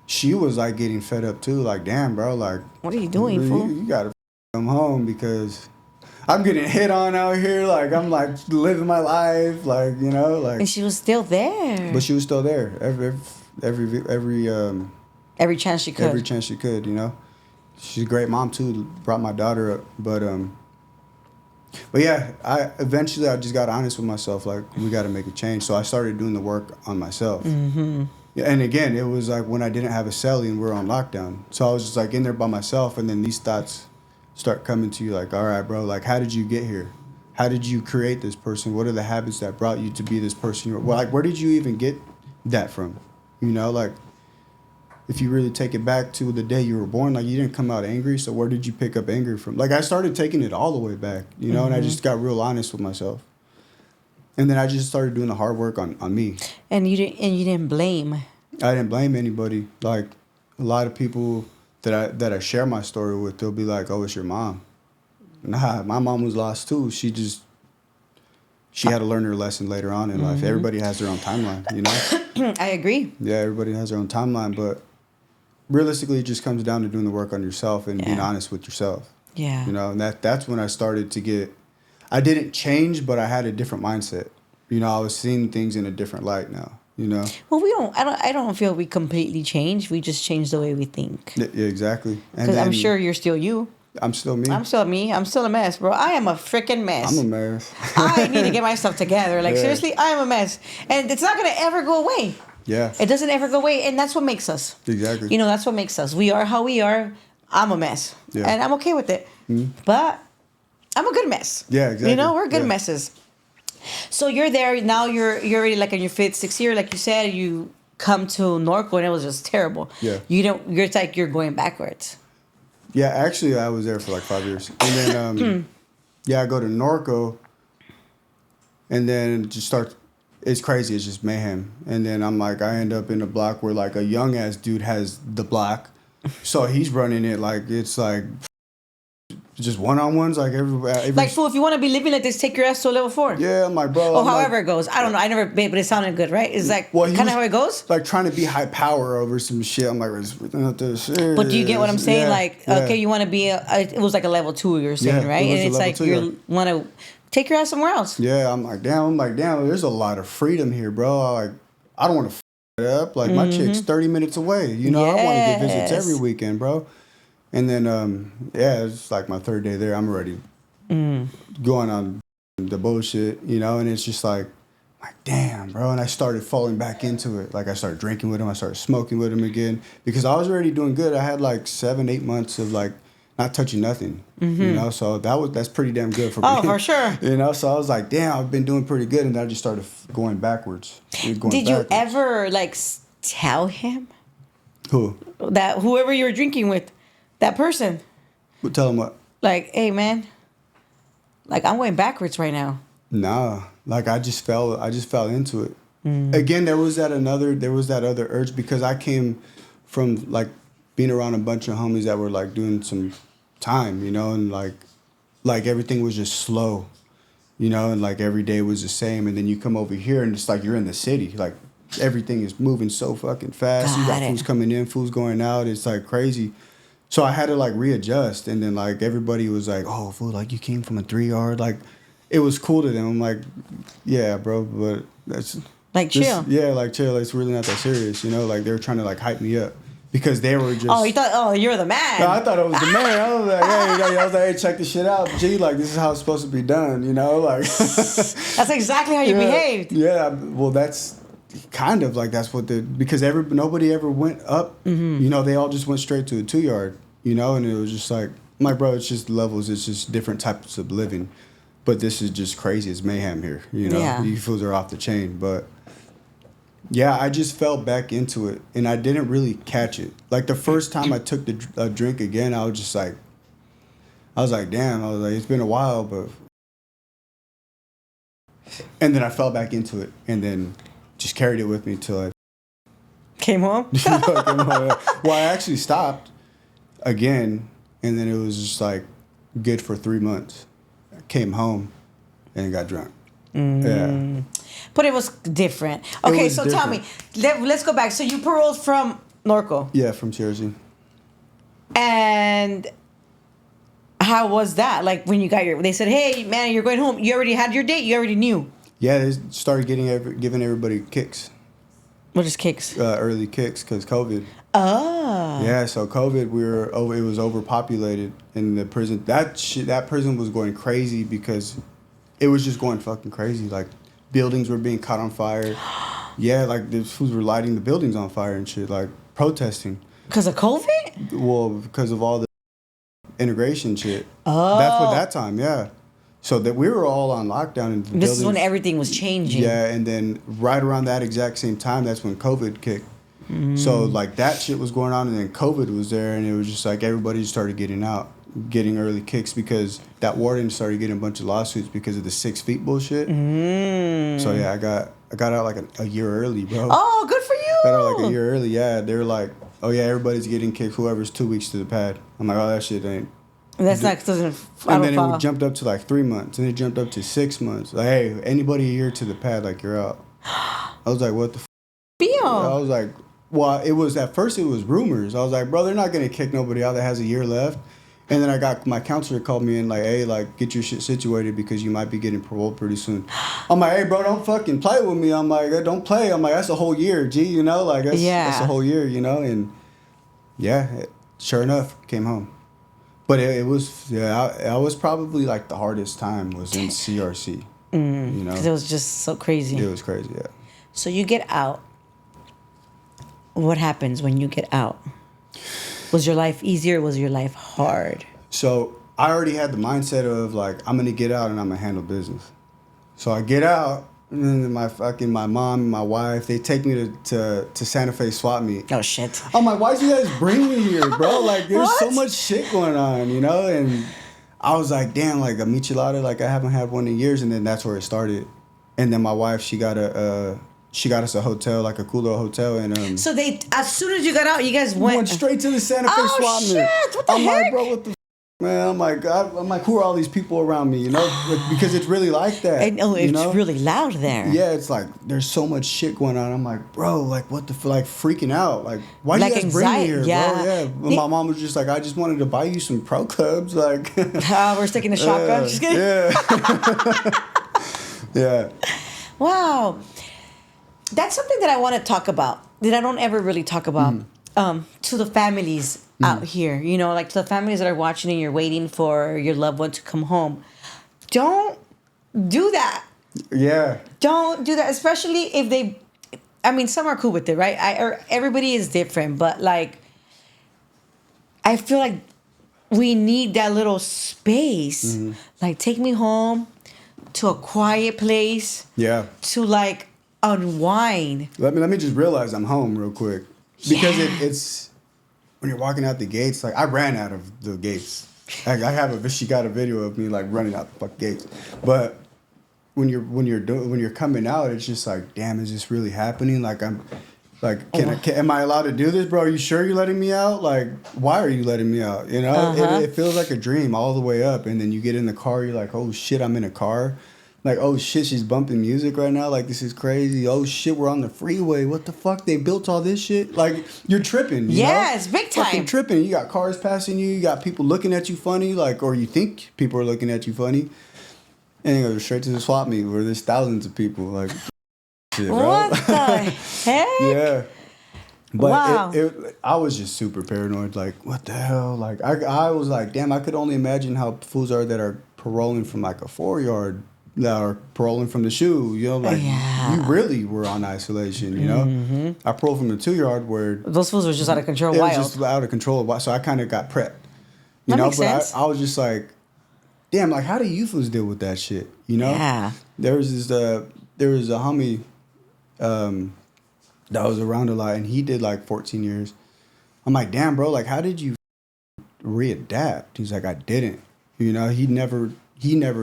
she was like getting fed up too. Like, damn, bro, like, what are you doing, fool? You gotta come home because I'm getting hit on out here. Like, I'm like living my life, like, you know, like. And she was still there. But she was still there every chance she could. Every chance she could, you know. She's a great mom too. Brought my daughter up, But yeah, I just got honest with myself. Like, we got to make a change. So I started doing the work on myself. Mm-hmm. Yeah, and again, it was like when I didn't have a cellie and we were on lockdown. So I was just like in there by myself, and then these thoughts start coming to you. Like, all right, bro. Like, how did you get here? How did you create this person? What are the habits that brought you to be this person? Well, like, where did you even get that from? You know, like, if you really take it back to the day you were born, like, you didn't come out angry, so where did you pick up anger from? Like, I started taking it all the way back, you know, and I just got real honest with myself. And then I just started doing the hard work on me. And you didn't blame. I didn't blame anybody. Like, a lot of people that I share my story with, they'll be like, oh, it's your mom. Nah, my mom was lost too. She had to learn her lesson later on in life. Everybody has their own timeline, you know? I agree. Yeah, everybody has their own timeline, but realistically, it just comes down to doing the work on yourself and being honest with yourself. Yeah. You know, and that's when I started to get, I didn't change, but I had a different mindset. You know, I was seeing things in a different light now, you know? Well, I don't feel we completely changed. We just changed the way we think. Yeah, exactly. Because I'm sure you're still you. I'm still me. I'm still me. I'm still a mess, bro. I am a freaking mess. I'm a mess. I need to get myself together. Like, seriously, I am a mess. And it's not going to ever go away. Yeah. It doesn't ever go away. And that's what makes us. Exactly. You know, that's what makes us. We are how we are. I'm a mess. Yeah. And I'm okay with it. Mm-hmm. But I'm a good mess. Yeah, exactly. You know, we're good messes. So you're there. Now you're already like in your 5th, 6th year. Like you said, you come to Norco and it was just terrible. Yeah. It's like you're going backwards. Yeah, actually, I was there for like 5 years, and then yeah, I go to Norco, and then it just starts. It's crazy. It's just mayhem, and then I'm like, I end up in a block where like a young ass dude has the block, so he's running it like it's like just one-on-ones like every Like, fool, if you want to be living like this, take your ass to a level 4. yeah, I'm like, bro. Or I'm however like, it goes. I don't know. I never been, but it sounded good, right? It's like well, he kind of was, how it goes. like trying to be high power over some shit. I'm like, it's not this shit. But do you get what I'm saying? Yeah, Like, yeah. okay, you want to be it was like a level 2, you're saying, Yeah, right? it was And a it's level like 2, you want to take your ass somewhere else. Yeah, I'm like, damn. There's a lot of freedom here, bro. Like, I don't want to it up. Like, my chick's 30 minutes away. You know, I want to get visits every Yes. weekend, bro. And then, yeah, it's like my 3rd day there. I'm already going on the bullshit, you know, and it's just like, damn, bro. And I started falling back into it. Like, I started drinking with him. I started smoking with him again because I was already doing good. I had like 7, 8 months of like not touching nothing, you know. So that's pretty damn good for me. Oh, for sure. You know, so I was like, damn, I've been doing pretty good, and then I just started going backwards. Did you ever like tell him Who? that whoever you were drinking with, that person, Tell him what? like, hey man, like I'm going backwards right now. Nah, like I just fell into it. Again, there was that other urge because I came from like being around a bunch of homies that were like doing some time, you know, and like everything was just slow, you know, and like every day was the same. And then you come over here and it's like you're in the city, like everything is moving so fucking fast. You got foods coming in, foods going out. It's like crazy. So I had to like readjust, and then like everybody was like, "Oh, fool, like you came from a 3-yard." Like it was cool to them. I'm like, "Yeah, bro, but that's Like chill. Yeah, like chill. It's really not that serious, you know. Like they were trying to like hype me up because they were just. Oh, you thought? Oh, you're the man. No, I thought I was the man. I was like, hey, check this shit out. Gee, like this is how it's supposed to be done, you know, like. That's exactly how you behaved. Yeah, well, that's kind of like that's what because nobody ever went up. You know, they all just went straight to a 2-yard, you know, and it was just like, my bro, it's just levels. It's just different types of living, but this is just crazy. It's mayhem here, you know. Yeah. You fools are off the chain, but. Yeah, I just fell back into it, and I didn't really catch it. Like the first time I took a drink again, I was like, damn. I was like, it's been a while, but. And then I fell back into it, and then just carried it with me till I Came home. Well, I actually stopped again, and then it was just like good for 3 months. I came home and got drunk. Yeah. But it was different. Okay, was so tell me, let's go back. So you paroled from Norco. Yeah, from Jersey. And how was that? Like when you got they said, hey, man, you're going home. You already had your date. You already knew. Yeah, they started giving everybody kicks. What is kicks? Early kicks because COVID. Oh. Yeah, so COVID, it was overpopulated in the prison. That prison was going crazy because it was just going fucking crazy. Like buildings were being caught on fire. Yeah, like the fools were lighting the buildings on fire and shit, like protesting. Because of COVID? Well, because of all the integration shit. Oh. That's what that time, yeah. So that we were all on lockdown in the buildings. This is when everything was changing. Yeah, and then right around that exact same time, that's when COVID kicked. So like that shit was going on, and then COVID was there, and it was just like everybody just started getting early kicks because that warden started getting a bunch of lawsuits because of the 6 feet bullshit. So yeah, I got out like a year early, bro. Oh, good for you. Got out like a year early. Yeah, they were like, oh yeah, everybody's getting kicked. Whoever's 2 weeks to the pad. I'm like, oh, that shit ain't. That's not doesn't. And then it jumped up to like 3 months, and it jumped up to 6 months. Like, hey, anybody a year to the pad, like you're out. I was like, what the. I was like, well, at first it was rumors. I was like, bro, they're not gonna kick nobody out that has a year left. And then I got my counselor called me in like, hey, like get your shit situated because you might be getting paroled pretty soon. I'm like, hey, bro, don't fucking play with me. I'm like, don't play. I'm like, that's a whole year, G. You know, like that's a whole year, you know. And yeah, sure enough, came home. But it was I was probably like the hardest time was in CRC. You know, Because it was just so crazy. It was crazy, yeah. So you get out. What happens when you get out? Was your life easier? Was your life hard? So I already had the mindset of like, I'm going to get out and I'm going to handle business. So I get out And then my mom and my wife, they take me to Santa Fe swap meet. Oh shit. I'm like, why'd you guys bring me here, bro? Like, there's so What? much shit going on, you know? And I was like, damn, like a michelada, like I haven't had one in years. And then that's where it started. And then my wife, she got us a hotel, like a cool little hotel. And So they, as soon as you got out, you guys went straight to the Santa Fe Oh, swap meet. shit, what the I'm heck? like, bro, what the man? I'm like, who are all these people around me? You know, like, because it's really like that. And oh, you it's know? really loud there. Yeah, it's like there's so much shit going on. I'm like, bro, like what the like freaking out. Like, why Like do you guys bring me anxiety, here, yeah. bro? Yeah. And my mom was just like, I just wanted to buy you some pro clubs, like. We're sticking a shotgun. Just kidding. Yeah. Yeah. Wow. That's something that I want to talk about that I don't ever really talk about to the families out here. You know, like to the families that are watching and you're waiting for your loved one to come home. Don't do that. Yeah. Don't do that, especially if they. I mean, some are cool with it, right? Everybody is different, but like, I feel like we need that little space. Like, take me home to a quiet place Yeah. to like unwind. Let me just realize I'm home real quick because Yeah. it's when you're walking out the gates. Like I ran out of the gates. I she got a video of me like running out the fucking gates. But when you're coming out, it's just like, damn, is this really happening? Like I'm like, am I allowed to do this, bro? Are you sure you're letting me out? Like, why are you letting me out? You know, it feels like a dream all the way up, and then you get in the car, you're like, oh shit, I'm in a car. Like, oh shit, she's bumping music right now. Like, this is crazy. Oh shit, we're on the freeway. What the fuck? They built all this shit. Like, you're tripping. You know? It's big time. Fucking tripping. You got cars passing you. You got people looking at you funny. Like, or you think people are looking at you funny. And you go straight to the swap meet where there's thousands of people. Like, shit, bro. What the heck? Yeah. But Wow. I was just super paranoid. Like, what the hell? Like, I was like, damn, I could only imagine how fools are that are paroling from like a 4-yard, that are paroling from the shoe. You know, like, Yeah. you really were on isolation, you know? I paroled from the 2-yard where Those fools were just out of control, it was wild. just out of control. So I kind of got prepped. You That know, makes but sense. I was just like, damn, like, how do you fools deal with that shit? You know? Yeah. There was a homie that was around a lot, and he did like 14 years. I'm like, damn, bro, like, how did you readapt? He's like, I didn't. You know, he never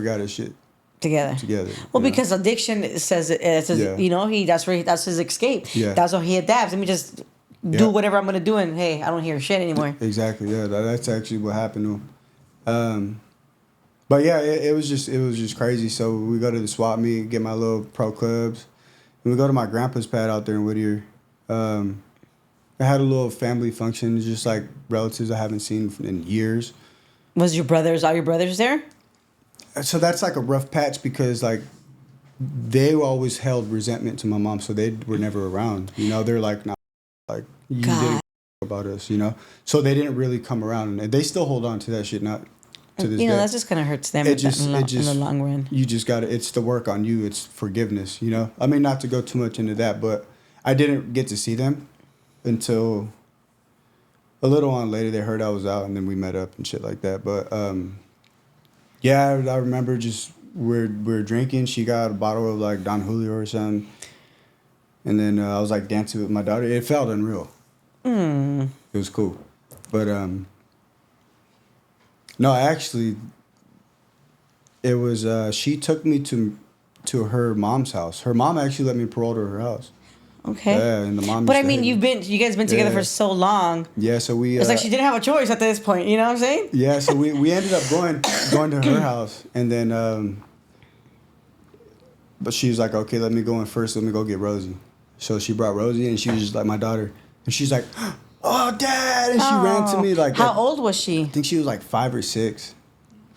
got his shit together. together. Well, you know? because addiction says it's his, Yeah. you know, that's his escape. Yeah. That's how he adapts. Let me just Yeah. do whatever I'm gonna do, and hey, I don't hear shit anymore. Exactly, yeah, that's actually what happened to him. But yeah, it was just crazy. So we go to the swap meet, get my little pro clubs, and we go to my grandpa's pad out there in Whittier. I had a little family function, just like relatives I haven't seen in years. Was all your brothers there? So that's like a rough patch because like they always held resentment to my mom, so they were never around. You know, they're like, nah, like you God. didn't about us, you know. So they didn't really come around, and they still hold on to that shit. Not to this You know, day. that just kind of hurts them It just- in the long run. You just got to, it's the work on you. It's forgiveness, you know? I mean, not to go too much into that, but I didn't get to see them until a little on later. They heard I was out, and then we met up and shit like that. But, yeah, I remember just, we're drinking. She got a bottle of, like, Don Julio or something. And then I was, like, dancing with my daughter. It felt unreal. It was cool. But, no, actually, it was she took me to her mom's house. Her mom actually let me parole to her house. Okay. Yeah, and the mom. But I used to mean, hate me. you guys been together Yeah. for so long. Yeah, so we. It's like she didn't have a choice at this point. You know what I'm saying? Yeah, so we ended up going to her house, and then but she was like, okay, let me go in first. Let me go get Rosie. So she brought Rosie, and she was just like my daughter, and she's like, oh, Dad, and she ran to me like. How old was she? I think she was like 5 or 6.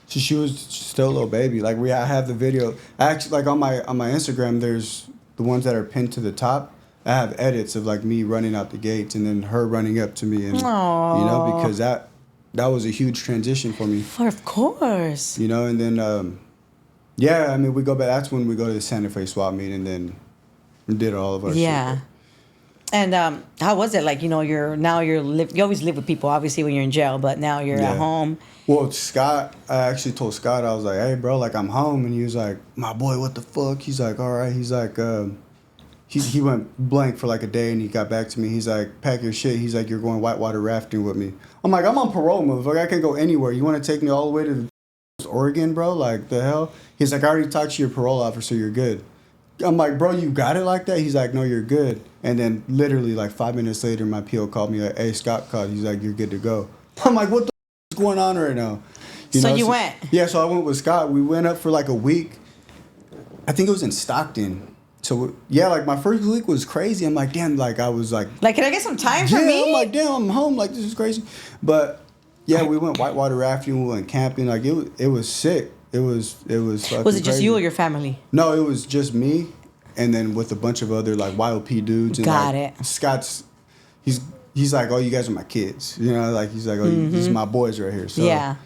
So she was still a little baby. Like I have the video. I actually like on my Instagram. There's the ones that are pinned to the top. I have edits of like me running out the gates and then her running up to me, and Aww. you know, because that was a huge transition for me. Of course. You know, and then yeah, I mean we go back. That's when we go to the Santa Fe swap meet, and then we did all of our Yeah. shit. And how was it? Like, you know, you always live with people, obviously, when you're in jail, but now you're at home. Well, Scott, I actually told Scott, I was like, hey, bro, like, I'm home. And he was like, my boy, what the fuck? He's like, all right. He's like, he went blank for like a day and he got back to me. He's like, pack your shit. He's like, you're going whitewater rafting with me. I'm like, I'm on parole, motherfucker. I can go anywhere. You want to take me all the way to Oregon, bro? Like, the hell? He's like, I already talked to your parole officer. You're good. I'm like, bro, you got it like that? He's like, no, you're good. And then literally like 5 minutes later, my PO called me like, hey, Scott called. He's like, you're good to go. I'm like, what the is going on right now? You went? Yeah, so I went with Scott. We went up for like a week. I think it was in Stockton. So yeah, like my first week was crazy. I'm like, damn, like I was like, Like, can I get some time for me? I'm like, damn, I'm home. Like, this is crazy. But yeah, we went whitewater rafting. We went camping. Like it was sick. It was fucking Was it just crazy. you or your family? No, it was just me, and then with a bunch of other like YLP dudes. And, Got like, it. Scott's, he's like, oh, you guys are my kids. You know, like he's like, oh, these are my boys right here. So Yeah.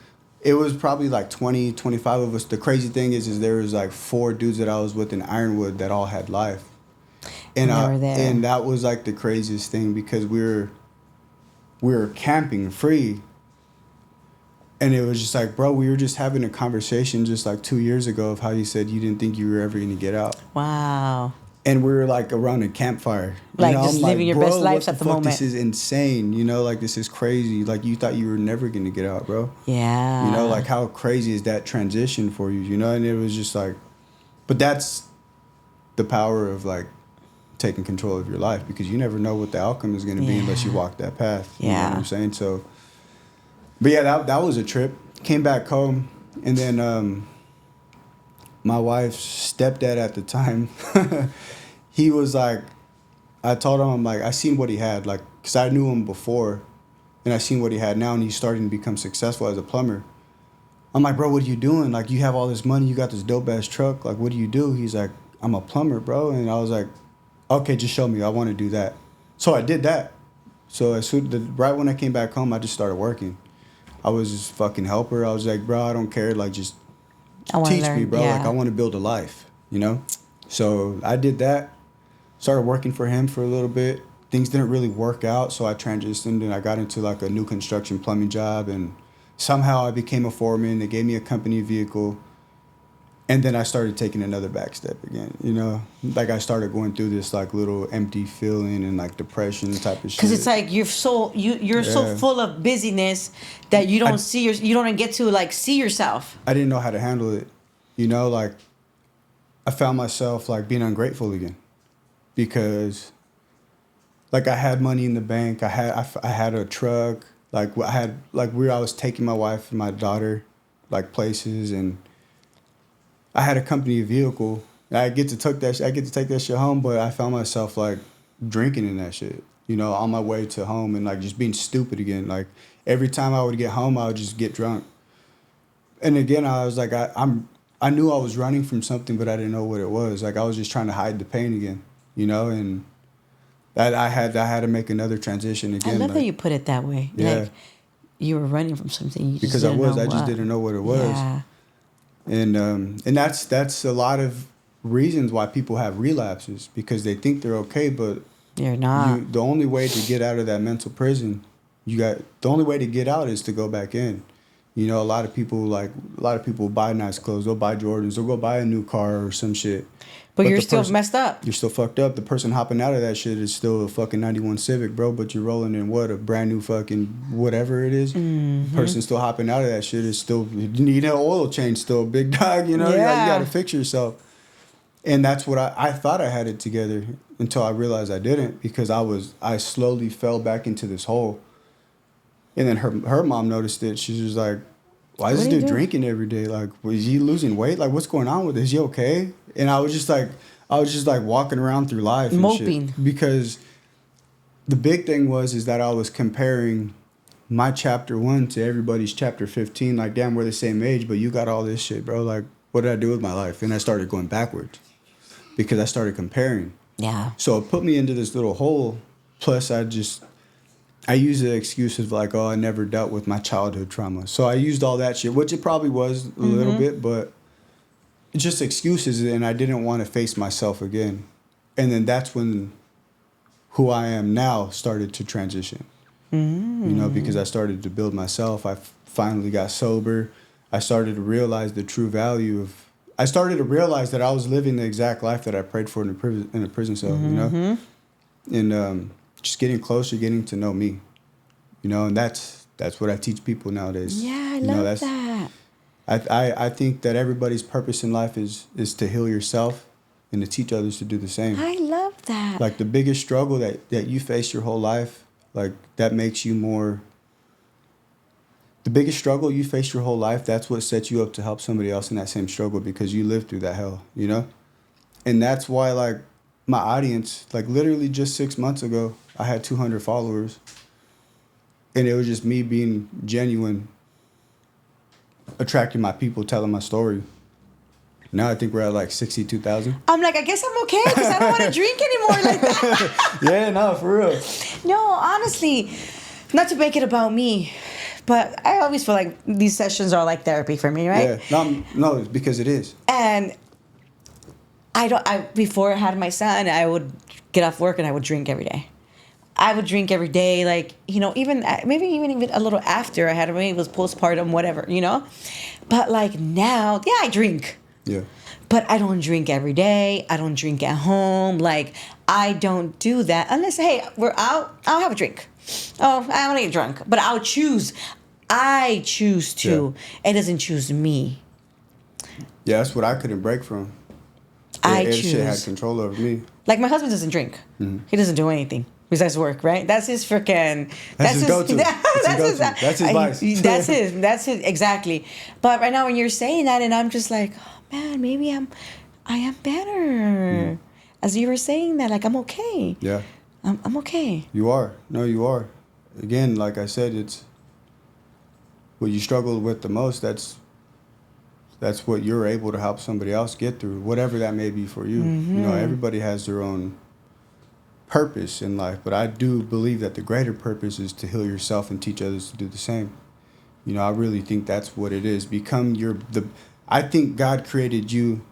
it was probably like 20, 25 of us. The crazy thing is there was like 4 dudes that I was with in Ironwood that all had life. And They were there. and that was like the craziest thing because we were camping free. And it was just like, bro, we were just having a conversation just like 2 years ago of how you said you didn't think you were ever going to get out. Wow. And we were like around a campfire. Like, you know? just I'm living your bro, best what lives at the fuck? moment. This is insane. You know, like this is crazy. Like you thought you were never going to get out, bro. Yeah. You know, like how crazy is that transition for you, you know? And it was just like, but that's the power of like taking control of your life because you never know what the outcome is going to be unless you walk that path. You know what I'm saying? So, but yeah, that was a trip. Came back home and then my wife's stepdad at the time, he was like, I told him, I'm like, I seen what he had, like, because I knew him before and I seen what he had now and he's starting to become successful as a plumber. I'm like, bro, what are you doing? Like, you have all this money, you got this dope ass truck. Like, what do you do? He's like, I'm a plumber, bro. And I was like, okay, just show me. I want to do that. So I did that. So right when I came back home, I just started working. I was just fucking helper. I was like, bro, I don't care. Like, just teach me, bro. Yeah. Like, I want to build a life, you know? So I did that. Started working for him for a little bit. Things didn't really work out, so I transitioned and I got into like a new construction plumbing job. And somehow I became a foreman. They gave me a company vehicle. And then I started taking another back step again, you know? Like I started going through this like little empty feeling and like depression type of shit. Because it's like you're so full of busyness that you don't you don't get to like see yourself. I didn't know how to handle it, you know? Like I found myself like being ungrateful again because like I had money in the bank. I had a truck. Like I was taking my wife and my daughter like places and I had a company vehicle. I get to take that shit home, but I found myself like drinking in that shit. You know, on my way to home and like just being stupid again. Like every time I would get home, I would just get drunk. And again, I was like, I knew I was running from something, but I didn't know what it was. Like I was just trying to hide the pain again, you know. And that I had to make another transition again. I love like, that you put it that way. Yeah. Like you were running from something. You just because didn't know I just what. didn't know what it was. Yeah. And that's a lot of reasons why people have relapses because they think they're okay, but You're not. the only way to get out of that mental prison, the only way to get out is to go back in. You know, a lot of people buy nice clothes, they'll buy Jordans, they'll go buy a new car or some shit. But you're the still person- messed up. You're still fucked up. The person hopping out of that shit is still a fucking 91 Civic, bro, but you're rolling in a brand new fucking whatever it is. Mm-hmm. Person still hopping out of that shit is still, you need an oil change still, big dog, you know? Yeah. You got to fix yourself. And that's what I thought I had it together until I realized I didn't because I slowly fell back into this hole. And then her mom noticed it. She's just like, why is What this are you dude doing? drinking every day? Like, was he losing weight? Like, what's going on with this? Is he okay? And I was just like walking around through life and Moping. shit. Because the big thing is that I was comparing my chapter 1 to everybody's chapter 15. Like, damn, we're the same age, but you got all this shit, bro. Like, what did I do with my life? And I started going backwards because I started comparing. Yeah. So it put me into this little hole. Plus, I used the excuse of like, oh, I never dealt with my childhood trauma. So I used all that shit, which it probably was a little bit, but it's just excuses. And I didn't want to face myself again. And then that's when who I am now started to transition. You know, because I started to build myself. I finally got sober. I started to realize the true value of. I started to realize that I was living the exact life that I prayed for in a prison cell. You know, and just getting closer, getting to know me. You know, and that's what I teach people nowadays. Yeah, I you know, love that. I think that everybody's purpose in life is to heal yourself and to teach others to do the same. I love that. Like the biggest struggle that you face your whole life, like that makes you more. The biggest struggle you face your whole life, that's what sets you up to help somebody else in that same struggle because you lived through that hell, you know? And that's why, like, my audience, like, literally just 6 months ago, I had 200 followers. And it was just me being genuine, attracting my people, telling my story. Now I think we're at like 62,000. I'm like, I guess I'm okay because I don't want to drink anymore like that. Yeah, no, for real. No, honestly, not to make it about me, but I always feel like these sessions are like therapy for me, right? Yeah, no, it's because it is. And before I had my son, I would get off work and I would drink every day. I would drink every day, like, you know, even maybe even a little after I had him, maybe it was postpartum, whatever, you know? But like now, yeah, I drink. Yeah. But I don't drink every day. I don't drink at home. Like, I don't do that unless, hey, we're out. I'll have a drink. Oh, I don't get drunk. But I'll choose. I choose to. It doesn't choose me. Yeah, that's what I couldn't break from. I Shit choose. had control over me. Like, my husband doesn't drink. He doesn't do anything besides work, right? That's his freaking... That's his go-to. That's his vice. That's his, exactly. But right now when you're saying that, and I'm just like, oh, man, maybe I am better. As you were saying that, like, I'm okay. Yeah. I'm okay. You are. No, you are. Again, like I said, it's what you struggle with the most. That's what you're able to help somebody else get through, whatever that may be for you. You know, everybody has their own purpose in life, but I do believe that the greater purpose is to heal yourself and teach others to do the same. You know, I really think that's what it is. I think God created you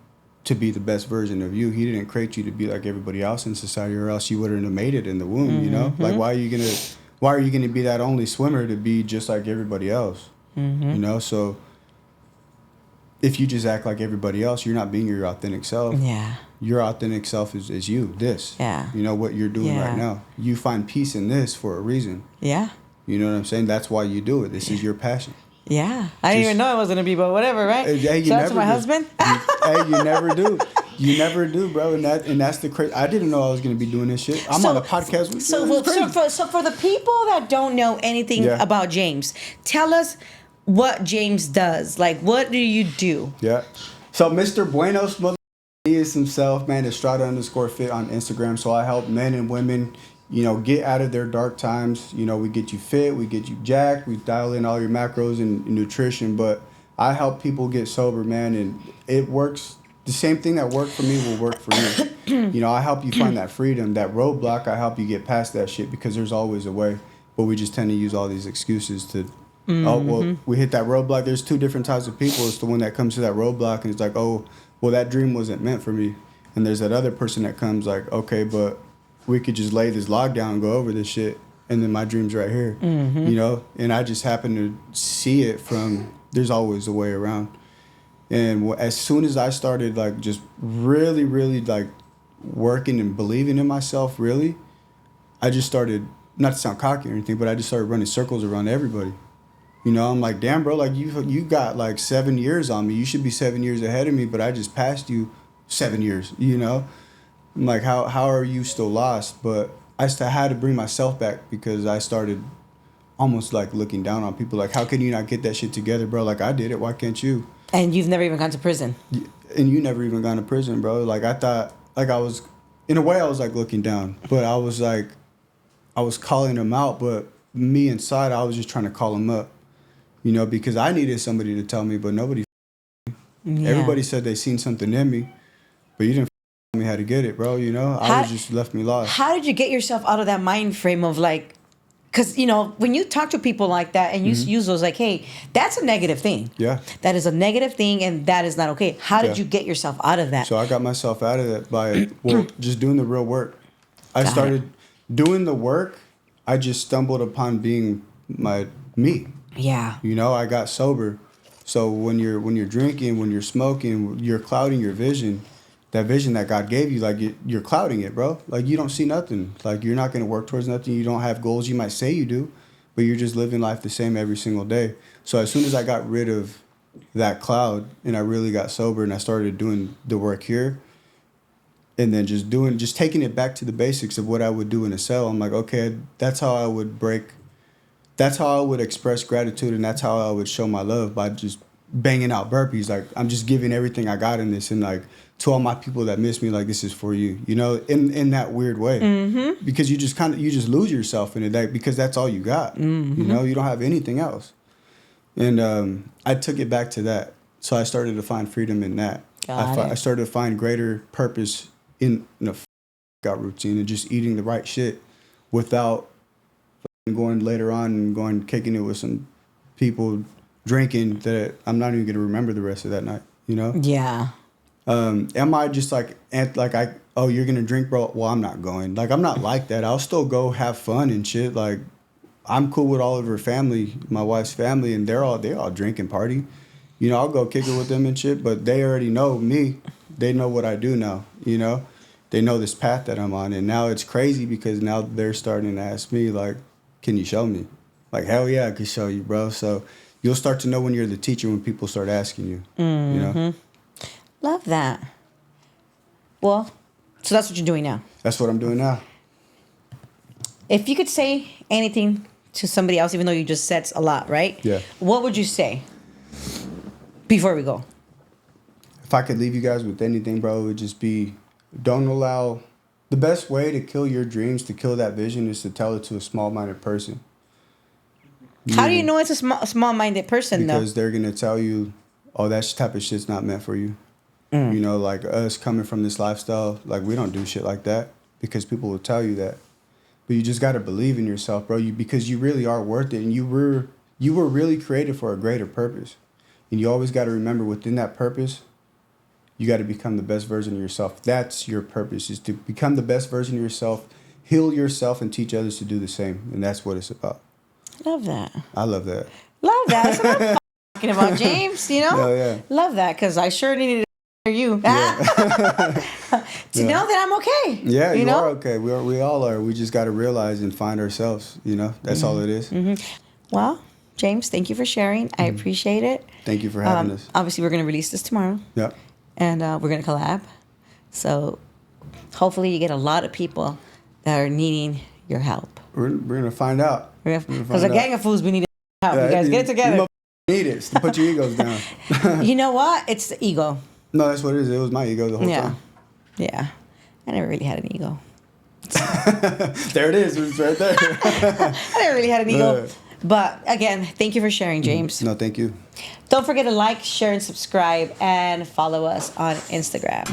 to be the best version of you. He didn't create you to be like everybody else in society, or else you wouldn't have made it in the womb, you know? Like, why are you gonna be that only swimmer to be just like everybody else? You know, so if you just act like everybody else, you're not being your authentic self. Yeah. Your authentic self is you, this. Yeah. You know, what you're doing Yeah. right now. You find peace in this for a reason. Yeah. You know what I'm saying? That's why you do it. This is your passion. Yeah. I didn't even know it was going to be, but whatever, right? Hey, Shout out to my husband. You never do. You never do, bro. And that's the crazy. I didn't know I was going to be doing this shit. I'm on a podcast with you. So for the people that don't know anything about James, tell us what James does. Like, what do you do? Yeah. So Mr. Buenos, he is himself, man. Estrada _fit on Instagram. So I help men and women, you know, get out of their dark times. You know, we get you fit, we get you jacked, we dial in all your macros and nutrition. But I help people get sober, man, and it works. The same thing that worked for me will work for you. You know, I help you find that freedom, that roadblock. I help you get past that shit because there's always a way. But we just tend to use all these excuses to, oh, well, we hit that roadblock. There's two different types of people. It's the one that comes to that roadblock and it's like, oh, well, that dream wasn't meant for me. And there's that other person that comes like, okay, but we could just lay this log down and go over this shit. And then my dream's right here, you know? And I just happen to see it from, there's always a way around. And as soon as I started, like, just really, really, like, working and believing in myself, really, I just started, not to sound cocky or anything, but I just started running circles around everybody. You know, I'm like, damn, bro, like, you got, like, 7 years on me. You should be 7 years ahead of me, but I just passed you 7 years, you know? I'm like, how are you still lost? But I still had to bring myself back because I started almost, like, looking down on people. Like, how can you not get that shit together, bro? Like, I did it. Why can't you? And you've never even gone to prison. And you never even gone to prison, bro. Like, I thought, like, I was, in a way, I was, like, looking down. But I was, like, I was calling them out. But me inside, I was just trying to call them up. You know, because I needed somebody to tell me, but nobody. Yeah. Everybody said they seen something in me, but you didn't tell me how to get it, bro. You know, I was just left me lost. How did you get yourself out of that mind frame of, like, because, you know, when you talk to people like that and you use those, like, hey, that's a negative thing. Yeah. That is a negative thing and that is not okay. How did you get yourself out of that? So I got myself out of that by, well, just doing the real work. I started, doing the work, I just stumbled upon being me. Yeah. You know, I got sober. So when you're drinking, when you're smoking, you're clouding your vision. That vision that God gave you, like you're clouding it, bro. Like you don't see nothing. Like you're not gonna work towards nothing. You don't have goals. You might say you do, but you're just living life the same every single day. So as soon as I got rid of that cloud and I really got sober and I started doing the work here, and then just taking it back to the basics of what I would do in a cell, I'm like, okay, that's how I would express gratitude, and that's how I would show my love, by just banging out burpees. Like I'm just giving everything I got in this, and like to all my people that miss me, like this is for you, you know, in that weird way. Mm-hmm. Because you just lose yourself in it, like, because that's all you got. Mm-hmm. You know, you don't have anything else. And I took it back to that, so I started to find freedom in that. I started to find greater purpose in a workout routine and just eating the right shit without going later on and kicking it with some people drinking that I'm not even gonna remember the rest of that night, you know? Yeah. Am I just you're gonna drink, bro? Well, I'm not going. Like, I'm not like that. I'll still go have fun and shit. Like, I'm cool with all of her family, my wife's family, and they all drink and party. You know, I'll go kick it with them and shit, but they already know me. They know what I do now, you know? They know this path that I'm on, and now it's crazy because now they're starting to ask me, like, can you show me? Like, hell yeah, I can show you, bro. So you'll start to know when you're the teacher when people start asking you, mm-hmm. you know? Love that. Well, so that's what you're doing now. That's what I'm doing now. If you could say anything to somebody else, even though you just said a lot, right? Yeah. What would you say before we go? If I could leave you guys with anything, bro, it would just be, don't allow... The best way to kill your dreams, to kill that vision, is to tell it to a small-minded person. How do you know it's a small-minded person, because they're going to tell you, oh, that type of shit's not meant for you. Mm. You know, like us coming from this lifestyle, like we don't do shit like that, because people will tell you that. But you just got to believe in yourself, bro, because you really are worth it. And you were really created for a greater purpose. And you always got to remember, within that purpose, you got to become the best version of yourself. That's your purpose, is to become the best version of yourself, heal yourself, and teach others to do the same. And that's what it's about. Love that. I love that. Love that. That's what I'm talking about, James, you know? Oh, yeah. Love that, because I sure needed to hear you. Yeah. To know that I'm okay. Yeah, you know? are okay. We all are. We just got to realize and find ourselves, you know? That's all it is. Mm-hmm. Well, James, thank you for sharing. I appreciate it. Thank you for having us. Obviously, we're going to release this tomorrow. Yeah. And we're going to collab. So hopefully you get a lot of people that are needing your help. We're going to find out. Because a gang of fools, we need help. Yeah, you guys get it together. You need it. So put your egos down. You know what? It's the ego. No, that's what it is. It was my ego the whole time. Yeah. I never really had an ego. There it is. It's right there. I never really had an ego. But again, thank you for sharing, James. No, thank you. Don't forget to like, share, and subscribe, and follow us on Instagram.